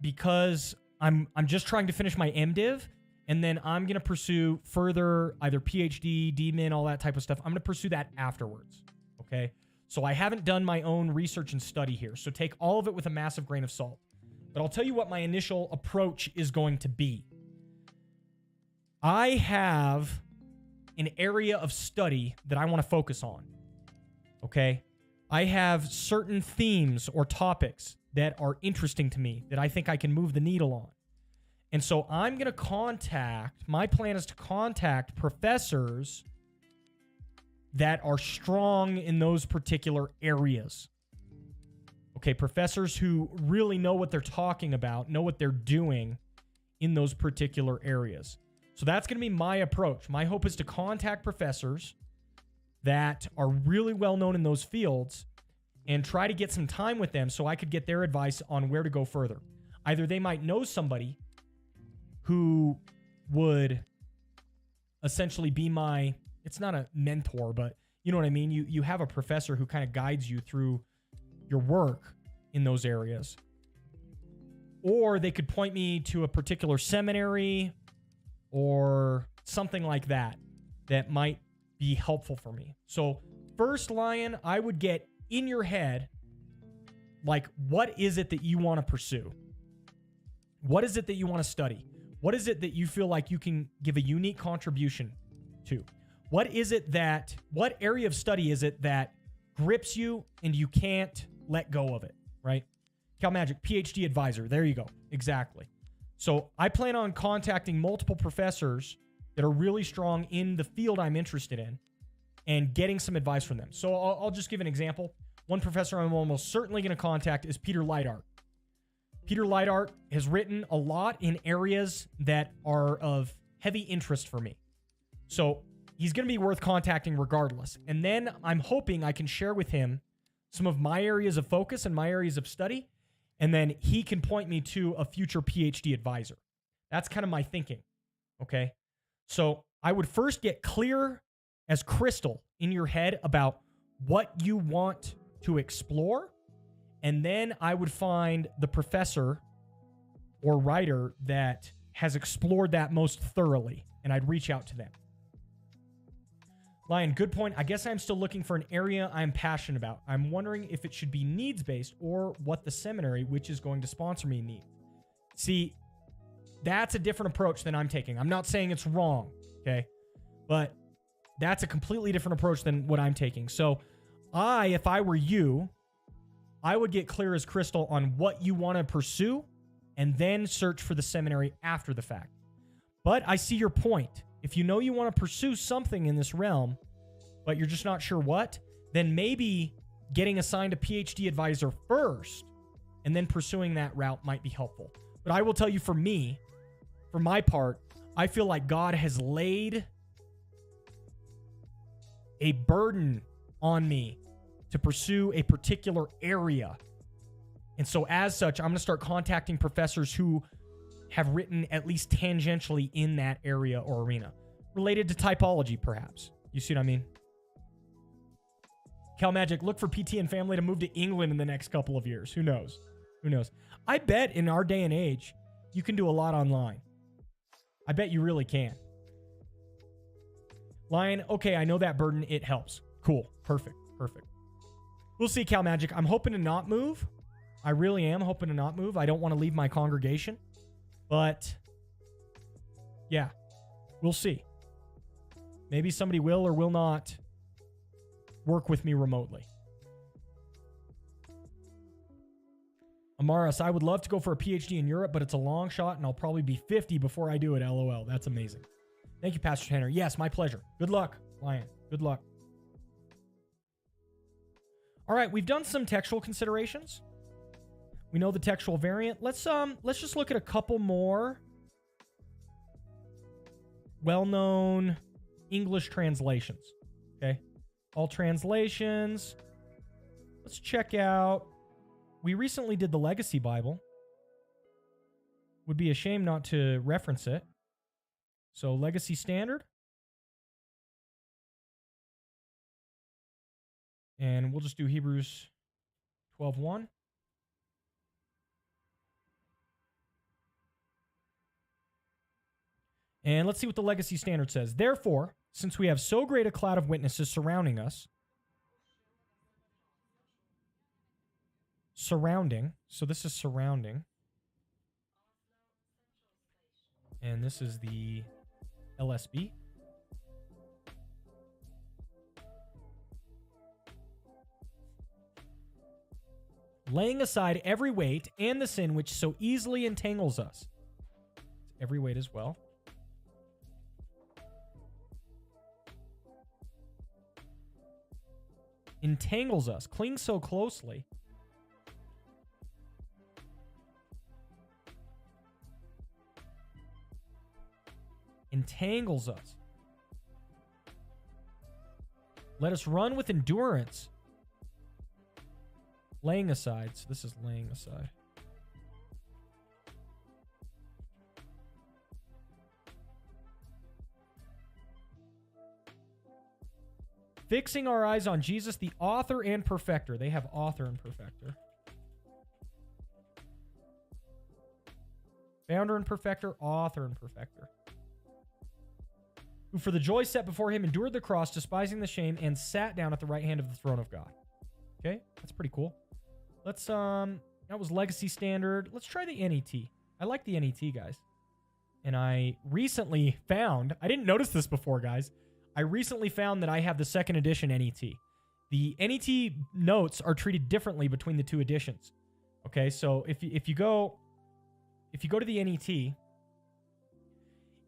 Because I'm just trying to finish my MDiv, and then I'm going to pursue further either PhD, D-Min, all that type of stuff. I'm going to pursue that afterwards, okay? So I haven't done my own research and study here, so take all of it with a massive grain of salt. But I'll tell you what my initial approach is going to be. I have an area of study that I want to focus on, okay? I have certain themes or topics that are interesting to me that I think I can move the needle on. And so I'm going to my plan is to contact professors that are strong in those particular areas. Okay, professors who really know what they're talking about, know what they're doing in those particular areas. So that's going to be my approach. My hope is to contact professors that are really well known in those fields and try to get some time with them so I could get their advice on where to go further. Either they might know somebody who would essentially be my, it's not a mentor, but you know what I mean? You have a professor who kind of guides you through your work in those areas. Or they could point me to a particular seminary or something like that that might be helpful for me. So first, Lion, I would get in your head, like, what is it that you want to pursue? What is it that you want to study? What is it that you feel like you can give a unique contribution to? What area of study is it that grips you and you can't let go of it, right? Cal Magic, PhD advisor. There you go. Exactly. So I plan on contacting multiple professors that are really strong in the field I'm interested in and getting some advice from them. So I'll just give an example. One professor I'm almost certainly going to contact is Peter Leithart. Peter Leithart has written a lot in areas that are of heavy interest for me. So he's going to be worth contacting regardless. And then I'm hoping I can share with him some of my areas of focus and my areas of study. And then he can point me to a future PhD advisor. That's kind of my thinking. Okay. So I would first get clear as crystal in your head about what you want to explore. And then I would find the professor or writer that has explored that most thoroughly, and I'd reach out to them. Lion, good point. I guess I'm still looking for an area I'm passionate about. I'm wondering if it should be needs-based or what the seminary, which is going to sponsor me, needs. See, that's a different approach than I'm taking. I'm not saying it's wrong, okay? But that's a completely different approach than what I'm taking. So if I were you, I would get clear as crystal on what you want to pursue and then search for the seminary after the fact. But I see your point. If you know you want to pursue something in this realm, but you're just not sure what, then maybe getting assigned a PhD advisor first and then pursuing that route might be helpful. But I will tell you, for me, for my part, I feel like God has laid a burden on me to pursue a particular area. And so as such, I'm going to start contacting professors who have written at least tangentially in that area or arena, related to typology, perhaps. You see what I mean? Cal Magic, look for PT and family to move to England in the next couple of years. Who knows? Who knows? I bet in our day and age, you can do a lot online. I bet you really can. Lion, okay, I know that burden. It helps. Cool. Perfect. Perfect. We'll see, Cal Magic. I'm hoping to not move. I really am hoping to not move. I don't want to leave my congregation. But, yeah, we'll see. Maybe somebody will or will not work with me remotely. Amaris, I would love to go for a PhD in Europe, but it's a long shot, and I'll probably be 50 before I do it. LOL. That's amazing. Thank you, Pastor Tanner. Yes, my pleasure. Good luck, Lion. Good luck. All right, we've done some textual considerations. We know the textual variant. Let's just look at a couple more well-known English translations. Okay? All translations. Let's check out. We recently did the Legacy Bible. Would be a shame not to reference it. So, Legacy Standard. And we'll just do Hebrews 12:1. And let's see what the Legacy Standard says. Therefore, since we have so great a cloud of witnesses surrounding us, so this is surrounding, and this is the LSB. Laying aside every weight and the sin which so easily entangles us. Every weight as well. Entangles us, clings so closely. Entangles us. Let us run with endurance. Laying aside. So this is laying aside. Fixing our eyes on Jesus, the author and perfecter. They have author and perfecter. Founder and perfecter, author and perfecter. Who for the joy set before him endured the cross, despising the shame, and sat down at the right hand of the throne of God. Okay, that's pretty cool. Let's, that was Legacy Standard. Let's try the NET. I like the NET, guys. And I recently found, I didn't notice this before, guys. I recently found that I have the second edition NET. The NET notes are treated differently between the two editions. Okay, so if you go to the NET,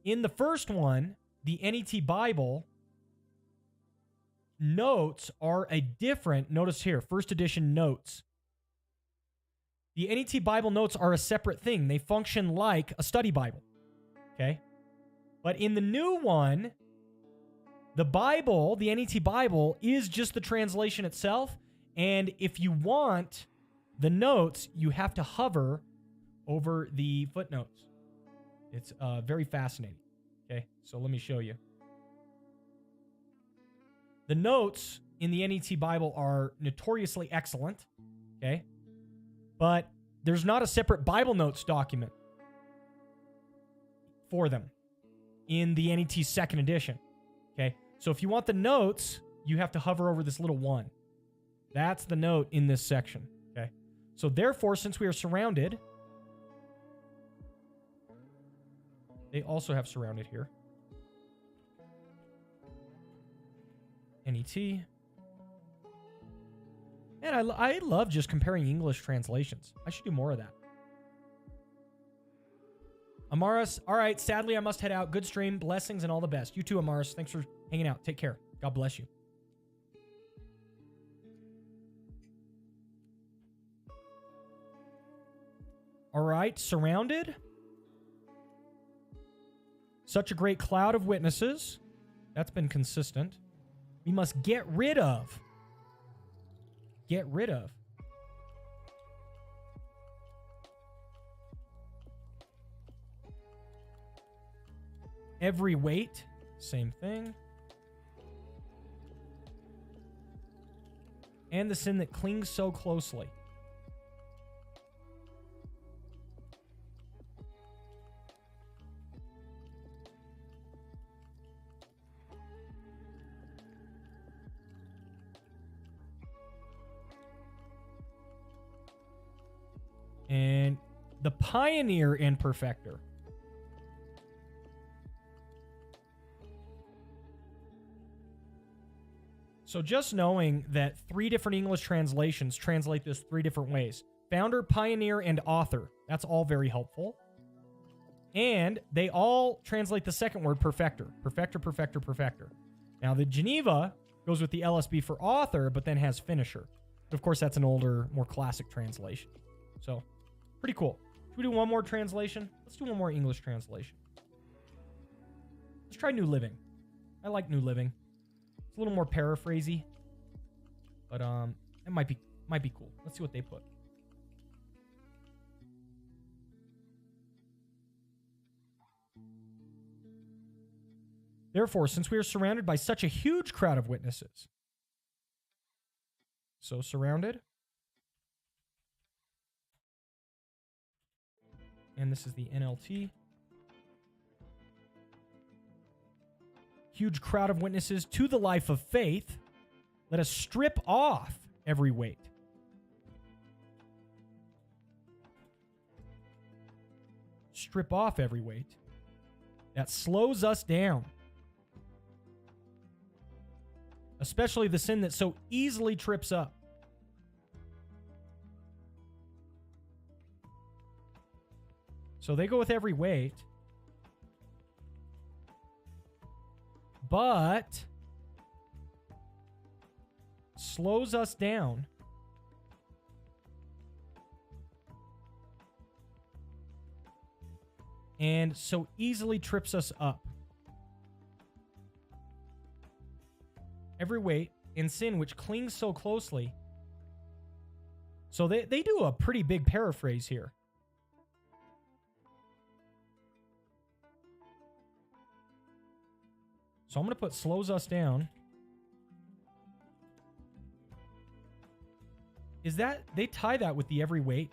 in the first one, the NET Bible notes are a different, notice here, first edition notes. The NET Bible notes are a separate thing. They function like a study Bible, okay? But in the new one, the Bible, the NET Bible, is just the translation itself. And if you want the notes, you have to hover over the footnotes. It's very fascinating. Okay, so let me show you. The notes in the NET Bible are notoriously excellent. Okay, but there's not a separate Bible notes document for them in the NET second edition. Okay, so if you want the notes, you have to hover over this little one. That's the note in this section. Okay, so therefore, since we are surrounded, they also have surrounded here. NET. And I love just comparing English translations. I should do more of that. Amaris, all right, sadly I must head out. Good stream, blessings, and all the best. You too, Amaris. Thanks for hanging out. Take care. God bless you. All right, surrounded. Such a great cloud of witnesses. That's been consistent. We must get rid of. Get rid of. Every weight. Same thing. And the sin that clings so closely. And the pioneer and perfecter. So just knowing that 3 different English translations translate this 3 different ways. Founder, pioneer, and author. That's all very helpful. And they all translate the second word, perfecter. Perfecter, perfecter, perfecter. Now the Geneva goes with the LSB for author, but then has finisher. But of course, that's an older, more classic translation. So, pretty cool. Should we do one more translation? Let's do one more English translation. Let's try New Living. I like New Living. It's a little more paraphrasey, but it might be cool. Let's see what they put. Therefore, since we are surrounded by such a huge crowd of witnesses, so surrounded. And this is the NLT. Huge crowd of witnesses to the life of faith. Let us strip off every weight. Strip off every weight that slows us down. Especially the sin that so easily trips up. So they go with every weight. But slows us down. And so easily trips us up. Every weight and sin which clings so closely. So they do a pretty big paraphrase here. So I'm going to put slows us down. Is that, they tie that with the every weight.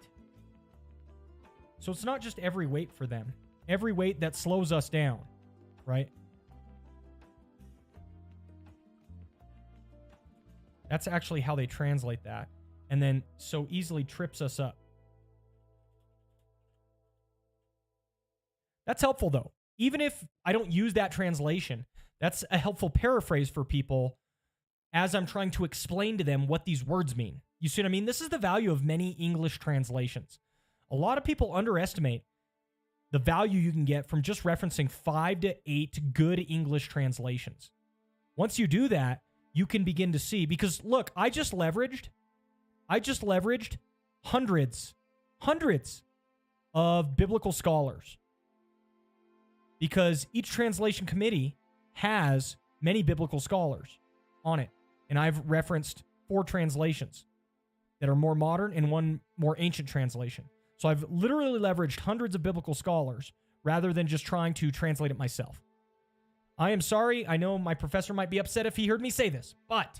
So it's not just every weight for them. Every weight that slows us down, right? That's actually how they translate that. And then so easily trips us up. That's helpful though. Even if I don't use that translation, that's a helpful paraphrase for people as I'm trying to explain to them what these words mean. You see what I mean? This is the value of many English translations. A lot of people underestimate the value you can get from just referencing 5 to 8 good English translations. Once you do that, you can begin to see, because look, I just leveraged hundreds of biblical scholars, because each translation committee has many biblical scholars on it. And I've referenced 4 translations that are more modern and 1 more ancient translation. So I've literally leveraged hundreds of biblical scholars rather than just trying to translate it myself. I am sorry. I know my professor might be upset if he heard me say this, but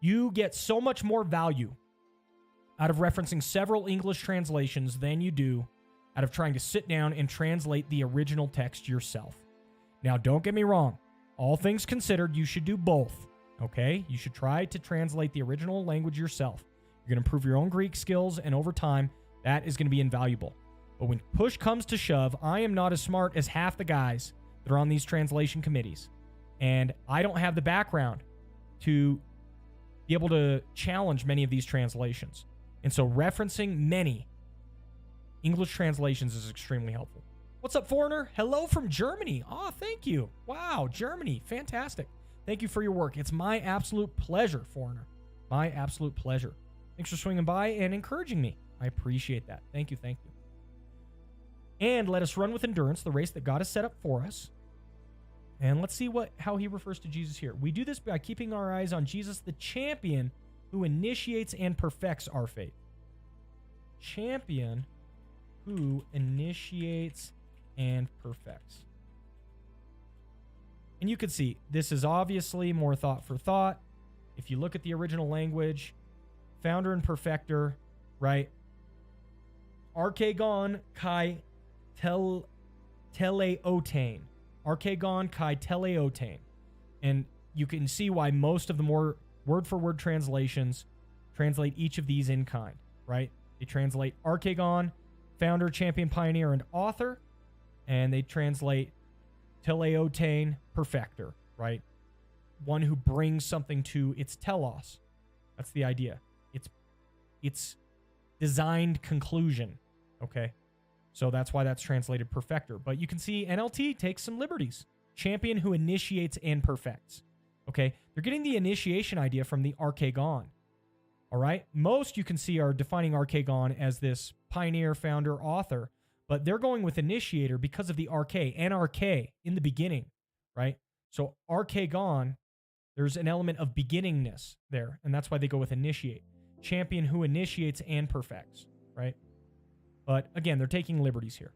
you get so much more value out of referencing several English translations than you do out of trying to sit down and translate the original text yourself. Now, don't get me wrong. All things considered, you should do both, okay? You should try to translate the original language yourself. You're going to improve your own Greek skills, and over time, that is going to be invaluable. But when push comes to shove, I am not as smart as half the guys that are on these translation committees. And I don't have the background to be able to challenge many of these translations. And so referencing many English translations is extremely helpful. What's up, foreigner? Hello from Germany. Oh, thank you. Wow, Germany. Fantastic. Thank you for your work. It's my absolute pleasure, foreigner. My absolute pleasure. Thanks for swinging by and encouraging me. I appreciate that. Thank you. Thank you. And let us run with endurance the race that God has set up for us. And let's see how he refers to Jesus here. We do this by keeping our eyes on Jesus, the champion who initiates and perfects our faith. Champion who initiates and perfects. And you can see this is obviously more thought for thought. If you look at the original language, founder and perfecter, right? Archegon kai teleotein. Archegon kai teleotein. And you can see why most of the more word-for-word translations translate each of these in kind, right? They translate Archegon, founder, champion, pioneer, and author. And they translate teleotein, perfecter, right? One who brings something to its telos. That's the idea. It's designed conclusion, okay? So that's why that's translated perfecter. But you can see NLT takes some liberties. Champion who initiates and perfects, okay? They're getting the initiation idea from the Archegon, all right? Most you can see are defining Archegon as this pioneer, founder, author, but they're going with initiator because of the arche, NRK in the beginning, right? So Archegon, there's an element of beginningness there, and that's why they go with initiate. Champion who initiates and perfects, right? But again, they're taking liberties here.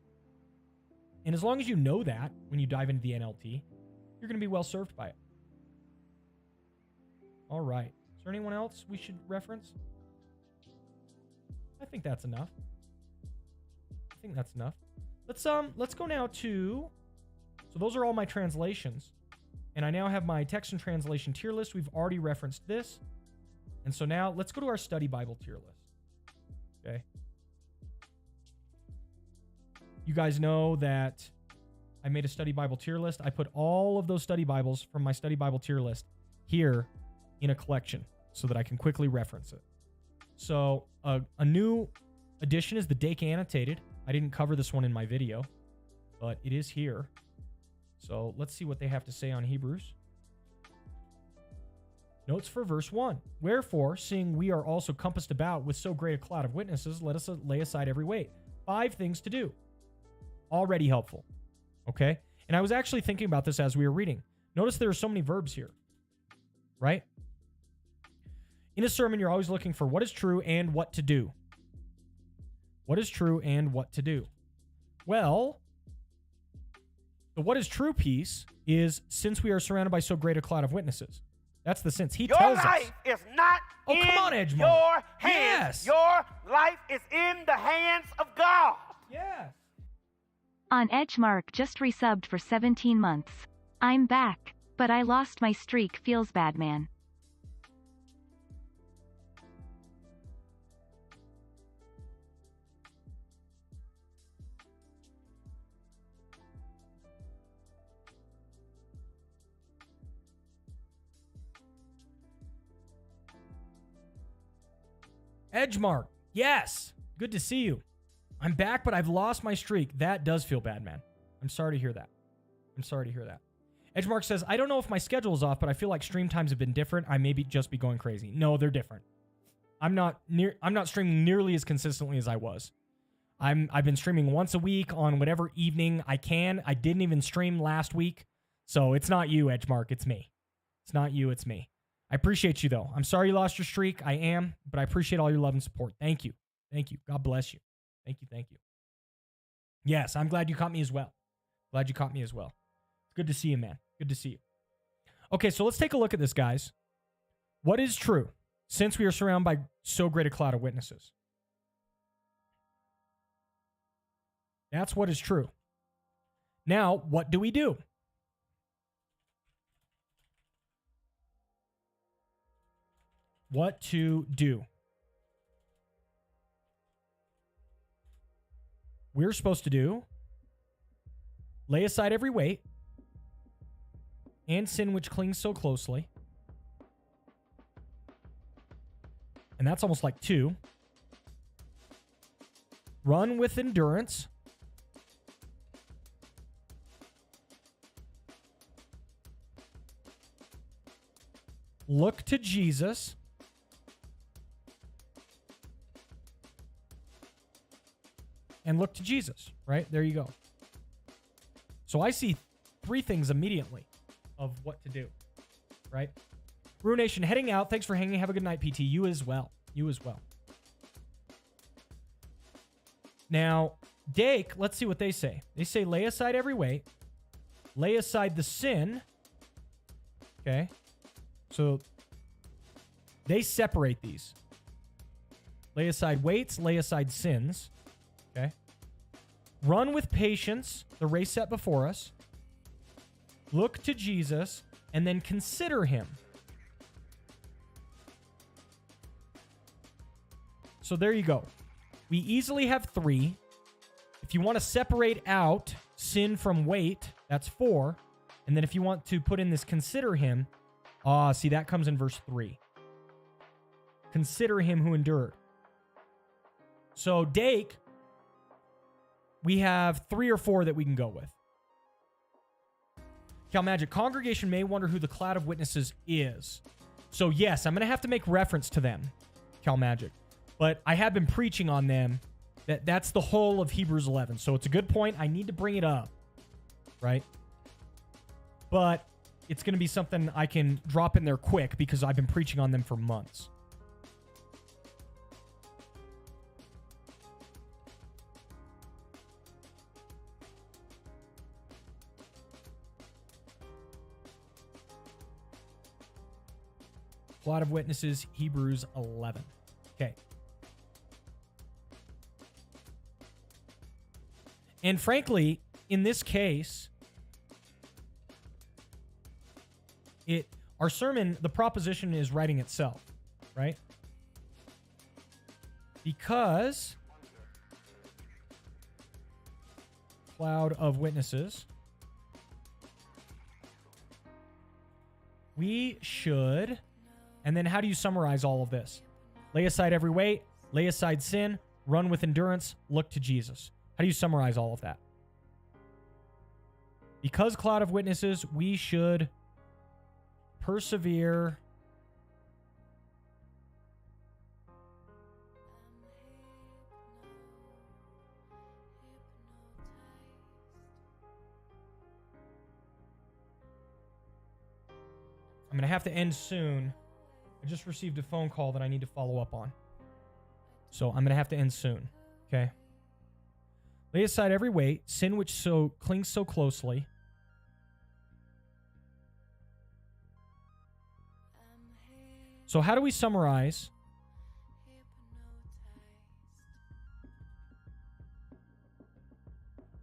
And as long as you know that when you dive into the NLT, you're going to be well served by it. All right. Is there anyone else we should reference? I think that's enough. Let's go now to, so those are all my translations. And I now have my text and translation tier list. We've already referenced this. And so now let's go to our study Bible tier list. Okay. You guys know that I made a study Bible tier list. I put all of those study Bibles from my study Bible tier list here in a collection so that I can quickly reference it. So a new addition is the Dake Annotated. I didn't cover this one in my video, but it is here. So let's see what they have to say on Hebrews. Notes for verse 1. Wherefore, seeing we are also compassed about with so great a cloud of witnesses, let us lay aside every weight. 5 things to do. Already helpful. Okay? And I was actually thinking about this as we were reading. Notice there are so many verbs here. Right? In a sermon, you're always looking for what is true and what to do. What is true and what to do? Well, the what is true piece is since we are surrounded by so great a cloud of witnesses. That's the sense. He tells us. Your life is not in your hands. Yes. Your life is in the hands of God. Yes. On Edgemark just resubbed for 17 months. I'm back, but I lost my streak. Feels bad, man. Edgemark. Yes. Good to see you. I'm back, but I've lost my streak. That does feel bad, man. I'm sorry to hear that. I'm sorry to hear that. Edgemark says, I don't know if my schedule is off, but I feel like stream times have been different. I may just be going crazy. No, they're different. I'm not streaming nearly as consistently as I was. I've been streaming once a week on whatever evening I can. I didn't even stream last week. So it's not you, Edgemark. It's me. It's not you. It's me. I appreciate you, though. I'm sorry you lost your streak. I am, but I appreciate all your love and support. Thank you. Thank you. God bless you. Thank you. Thank you. Yes, I'm glad you caught me as well. Glad you caught me as well. It's good to see you, man. Good to see you. Okay, so let's take a look at this, guys. What is true since we are surrounded by so great a cloud of witnesses? That's what is true. Now, what do we do? What to do? We're supposed to do lay aside every weight and sin which clings so closely. And that's almost like 2. Run with endurance. Look to Jesus. And look to Jesus, right? There you go. So I see 3 things immediately of what to do, right? Ruination heading out. Thanks for hanging. Have a good night, PT. You as well. You as well. Now, Dake, let's see what they say. They say lay aside every weight. Lay aside the sin. Okay. So they separate these. Lay aside weights. Lay aside sins. Okay. Run with patience the race set before us. Look to Jesus and then consider him. So there you go. We easily have 3. If you want to separate out sin from weight, that's 4. And then if you want to put in this consider him, see, that comes in verse 3. Consider him who endured. So Dake, we have 3 or 4 that we can go with. Cal Magic, congregation may wonder who the cloud of witnesses is. So yes, I'm going to have to make reference to them, Cal Magic. But I have been preaching on them. That's the whole of Hebrews 11. So it's a good point. I need to bring it up, right? But it's going to be something I can drop in there quick because I've been preaching on them for months. Cloud of witnesses, Hebrews 11. Okay. And frankly, in this case, our sermon, the proposition is writing itself, right? Because cloud of witnesses, we should, and then how do you summarize all of this? Lay aside every weight, lay aside sin, run with endurance, look to Jesus. How do you summarize all of that? Because cloud of witnesses, we should persevere. I'm going to have to end soon. I just received a phone call that I need to follow up on. So I'm going to have to end soon. Okay? Lay aside every weight, sin which so clings so closely. So how do we summarize?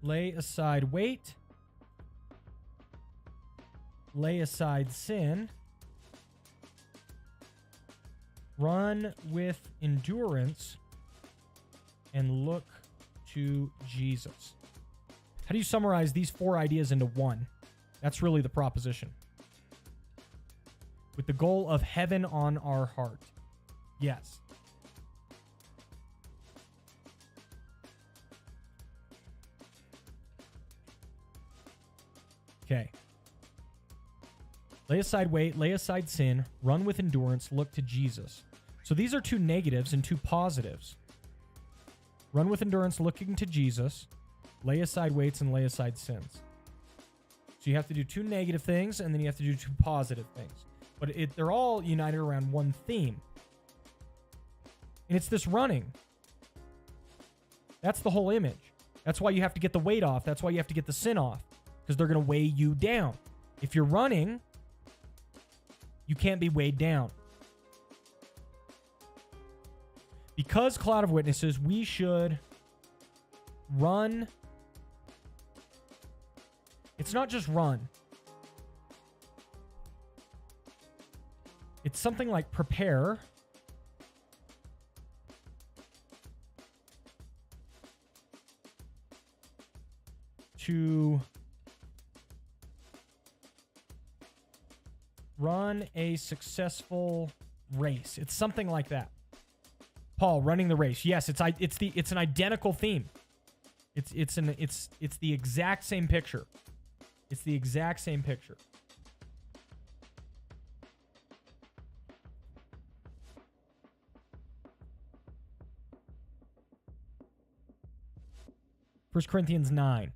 Lay aside weight. Lay aside sin. Run with endurance. And look to Jesus. How do you summarize these 4 ideas into one? That's really the proposition. With the goal of heaven on our heart. Yes. Okay. Lay aside weight, lay aside sin, run with endurance, look to Jesus. So these are 2 negatives and 2 positives. Run with endurance, looking to Jesus, lay aside weights, and lay aside sins. So you have to do 2 negative things, and then you have to do 2 positive things. But they're all united around one theme. And it's this running. That's the whole image. That's why you have to get the weight off. That's why you have to get the sin off. Because they're going to weigh you down. If you're running, you can't be weighed down. Because cloud of witnesses, we should run. It's not just run. It's something like prepare. To run a successful race. It's something like that. Paul, running the race. Yes, it's an identical theme. It's the exact same picture. It's the exact same picture. First Corinthians 9.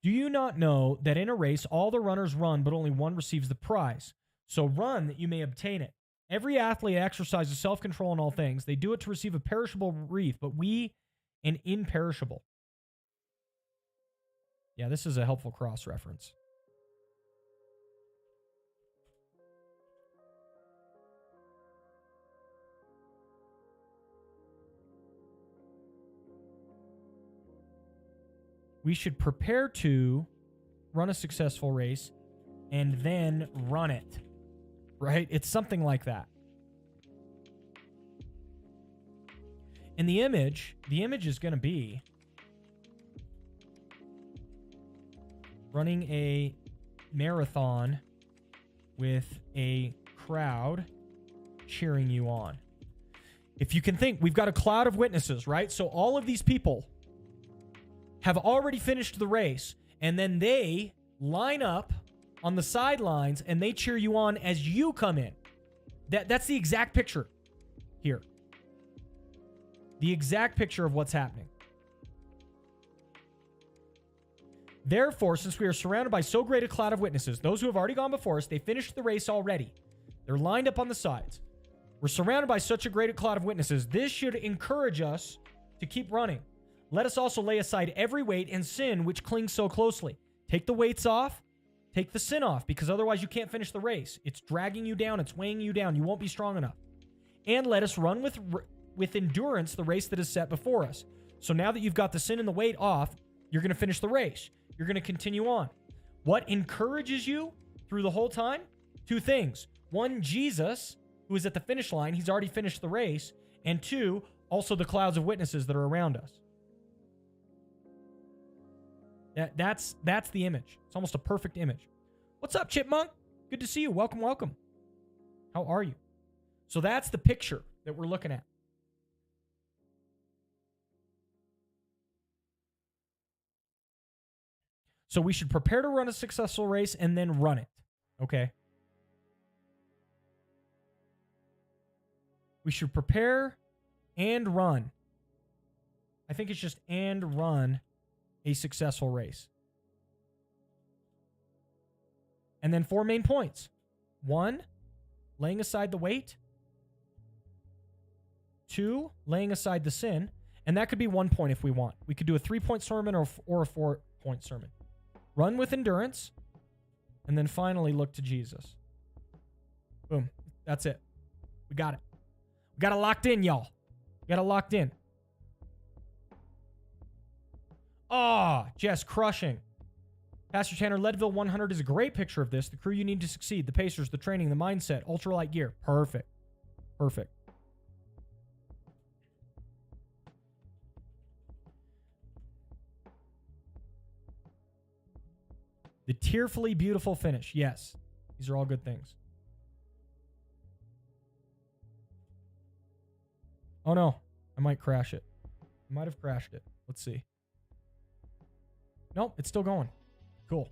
Do you not know that in a race all the runners run, but only one receives the prize? So run that you may obtain it. Every athlete exercises self-control in all things. They do it to receive a perishable wreath, but we an imperishable. Yeah, this is a helpful cross-reference. We should prepare to run a successful race and then run it, right? It's something like that. And the image is going to be running a marathon with a crowd cheering you on. If you can think, we've got a cloud of witnesses, right? So all of these people have already finished the race, and then they line up on the sidelines and they cheer you on as you come in. That's the exact picture here. The exact picture of what's happening. Therefore, since we are surrounded by so great a cloud of witnesses, those who have already gone before us, they finished the race already. They're lined up on the sides. We're surrounded by such a great cloud of witnesses. This should encourage us to keep running. Let us also lay aside every weight and sin which clings so closely. Take the weights off. Take the sin off, because otherwise you can't finish the race. It's dragging you down. It's weighing you down. You won't be strong enough. And let us run with endurance the race that is set before us. So now that you've got the sin and the weight off, you're going to finish the race. You're going to continue on. What encourages you through the whole time? 2 things. 1, Jesus, who is at the finish line. He's already finished the race. And 2, also the clouds of witnesses that are around us. That's the image. It's almost a perfect image. What's up, Chipmunk? Good to see you. Welcome, welcome. How are you? So that's the picture that we're looking at. So we should prepare to run a successful race and then run it. Okay? We should prepare and run. I think it's just and run a successful race. And then 4 main points. 1, laying aside the weight. 2, laying aside the sin. And that could be 1 point if we want. We could do a 3-point sermon or a 4-point sermon. Run with endurance. And then finally look to Jesus. Boom. That's it. We got it. We got it locked in, y'all. We got it locked in. Ah, Jess, crushing. Pastor Tanner, Leadville 100 is a great picture of this. The crew you need to succeed. The Pacers, the training, the mindset, ultralight gear. Perfect. Perfect. The tearfully beautiful finish. Yes. These are all good things. Oh, no. I might crash it. I might have crashed it. Let's see. Nope, it's still going. Cool.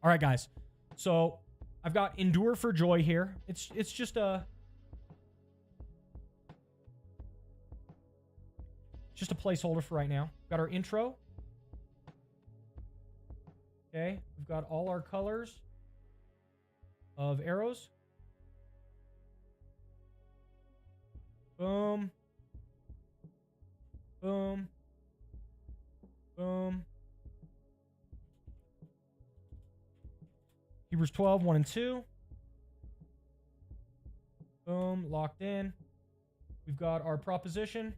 All right, guys. So I've got Endure for Joy here. It's just a placeholder for right now. We've got our intro. Okay, we've got all our colors of arrows. Boom. Boom. Boom. Hebrews 12, 1 and 2. Boom, locked in. We've got our proposition.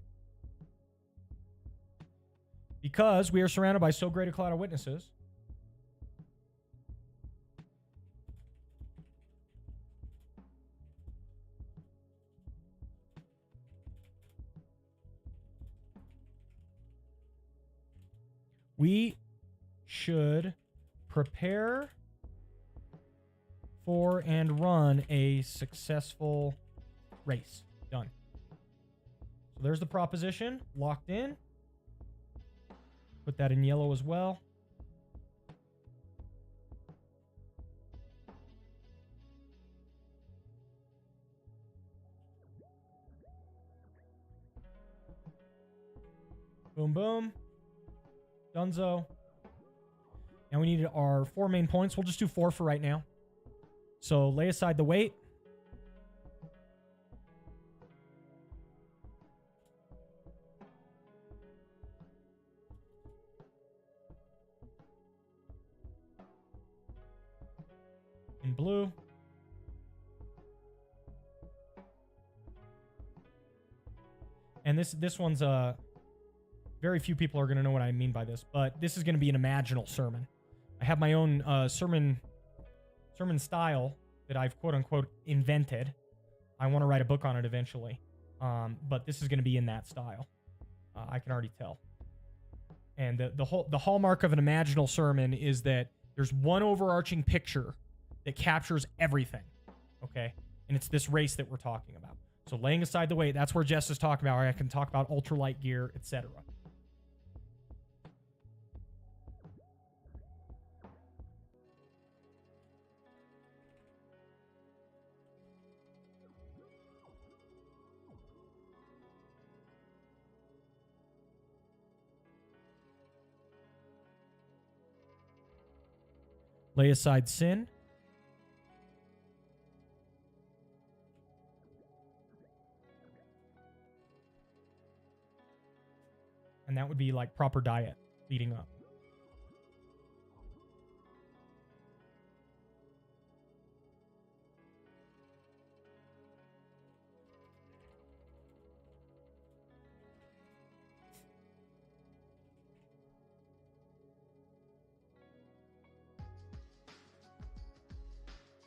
Because we are surrounded by so great a cloud of witnesses. We should prepare for and run a successful race. Done. So there's the proposition locked in. Put that in yellow as well. Boom, boom. Dunzo. And we needed our 4 main points. We'll just do 4 for right now. So lay aside the weight. In blue. And this one's very few people are going to know what I mean by this, but this is going to be an imaginal sermon. I have my own sermon style that I've quote unquote invented. I want to write a book on it eventually. But this is going to be in that style. I can already tell. And the hallmark of an imaginal sermon is that there's one overarching picture that captures everything. Okay? And it's this race that we're talking about. So laying aside the weight, that's where Jess is talking about, where I can talk about ultralight gear, etc. Lay aside sin. And that would be like proper diet leading up.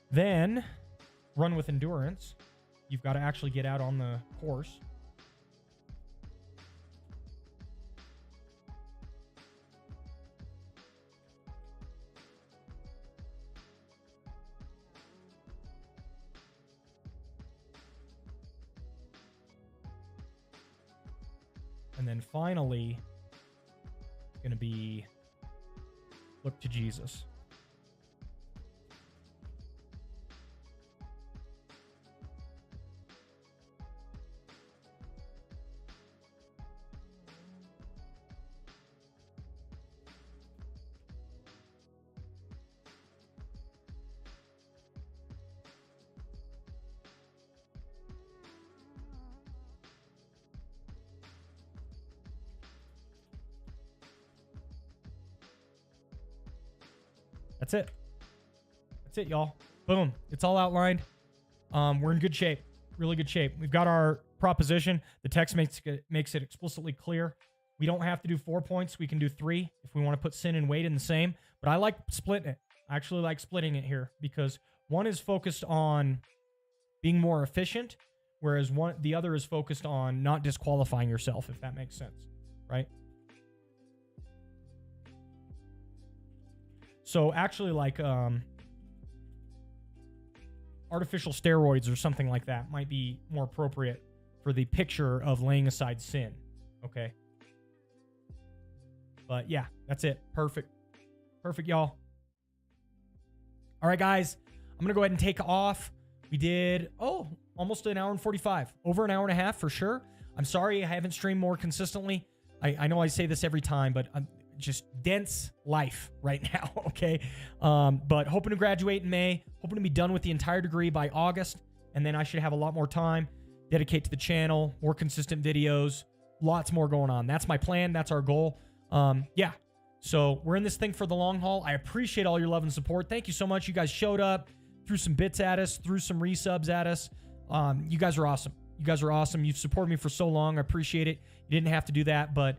Then, run with endurance. You've got to actually get out on the course. And then finally, it's going to be look to Jesus. That's it. That's it, y'all. Boom. It's all outlined. We're in good shape. Really good shape. We've got our proposition. The text makes it explicitly clear. We don't have to do 4 points. We can do 3 if we want to put sin and weight in the same. But I like splitting it. I actually like splitting it here because one is focused on being more efficient, whereas the other is focused on not disqualifying yourself, if that makes sense, right? So actually, like artificial steroids or something like that might be more appropriate for the picture of laying aside sin. Okay. But yeah, that's it. Perfect. Perfect, y'all. All right, guys. I'm going to go ahead and take off. We did, almost an hour and 45. Over an hour and a half for sure. I'm sorry I haven't streamed more consistently. I know I say this every time, but I'm just dense life right now, okay? But hoping to graduate in May. Hoping to be done with the entire degree by August. And then I should have a lot more time. Dedicate to the channel. More consistent videos. Lots more going on. That's my plan. That's our goal. Yeah. So we're in this thing for the long haul. I appreciate all your love and support. Thank you so much. You guys showed up, threw some bits at us, threw some resubs at us. You guys are awesome. You guys are awesome. You've supported me for so long. I appreciate it. You didn't have to do that, but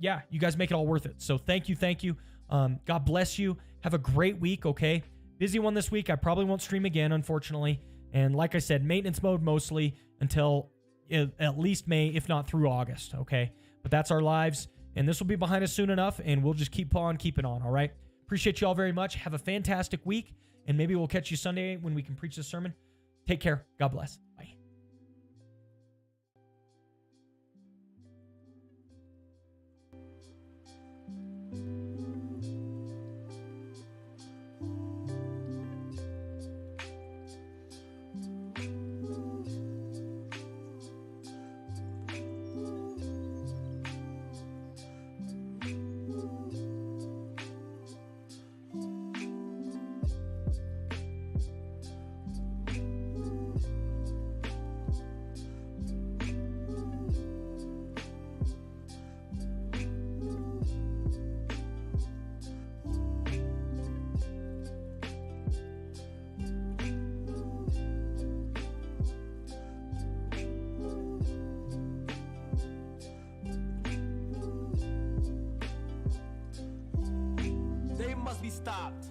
yeah, you guys make it all worth it. So thank you. Thank you. God bless you. Have a great week, okay? Busy one this week. I probably won't stream again, unfortunately. And like I said, maintenance mode mostly until at least May, if not through August, okay? But that's our lives. And this will be behind us soon enough, and we'll just keep on keeping on, all right? Appreciate you all very much. Have a fantastic week, and maybe we'll catch you Sunday when we can preach this sermon. Take care. God bless. Bye. They must be stopped.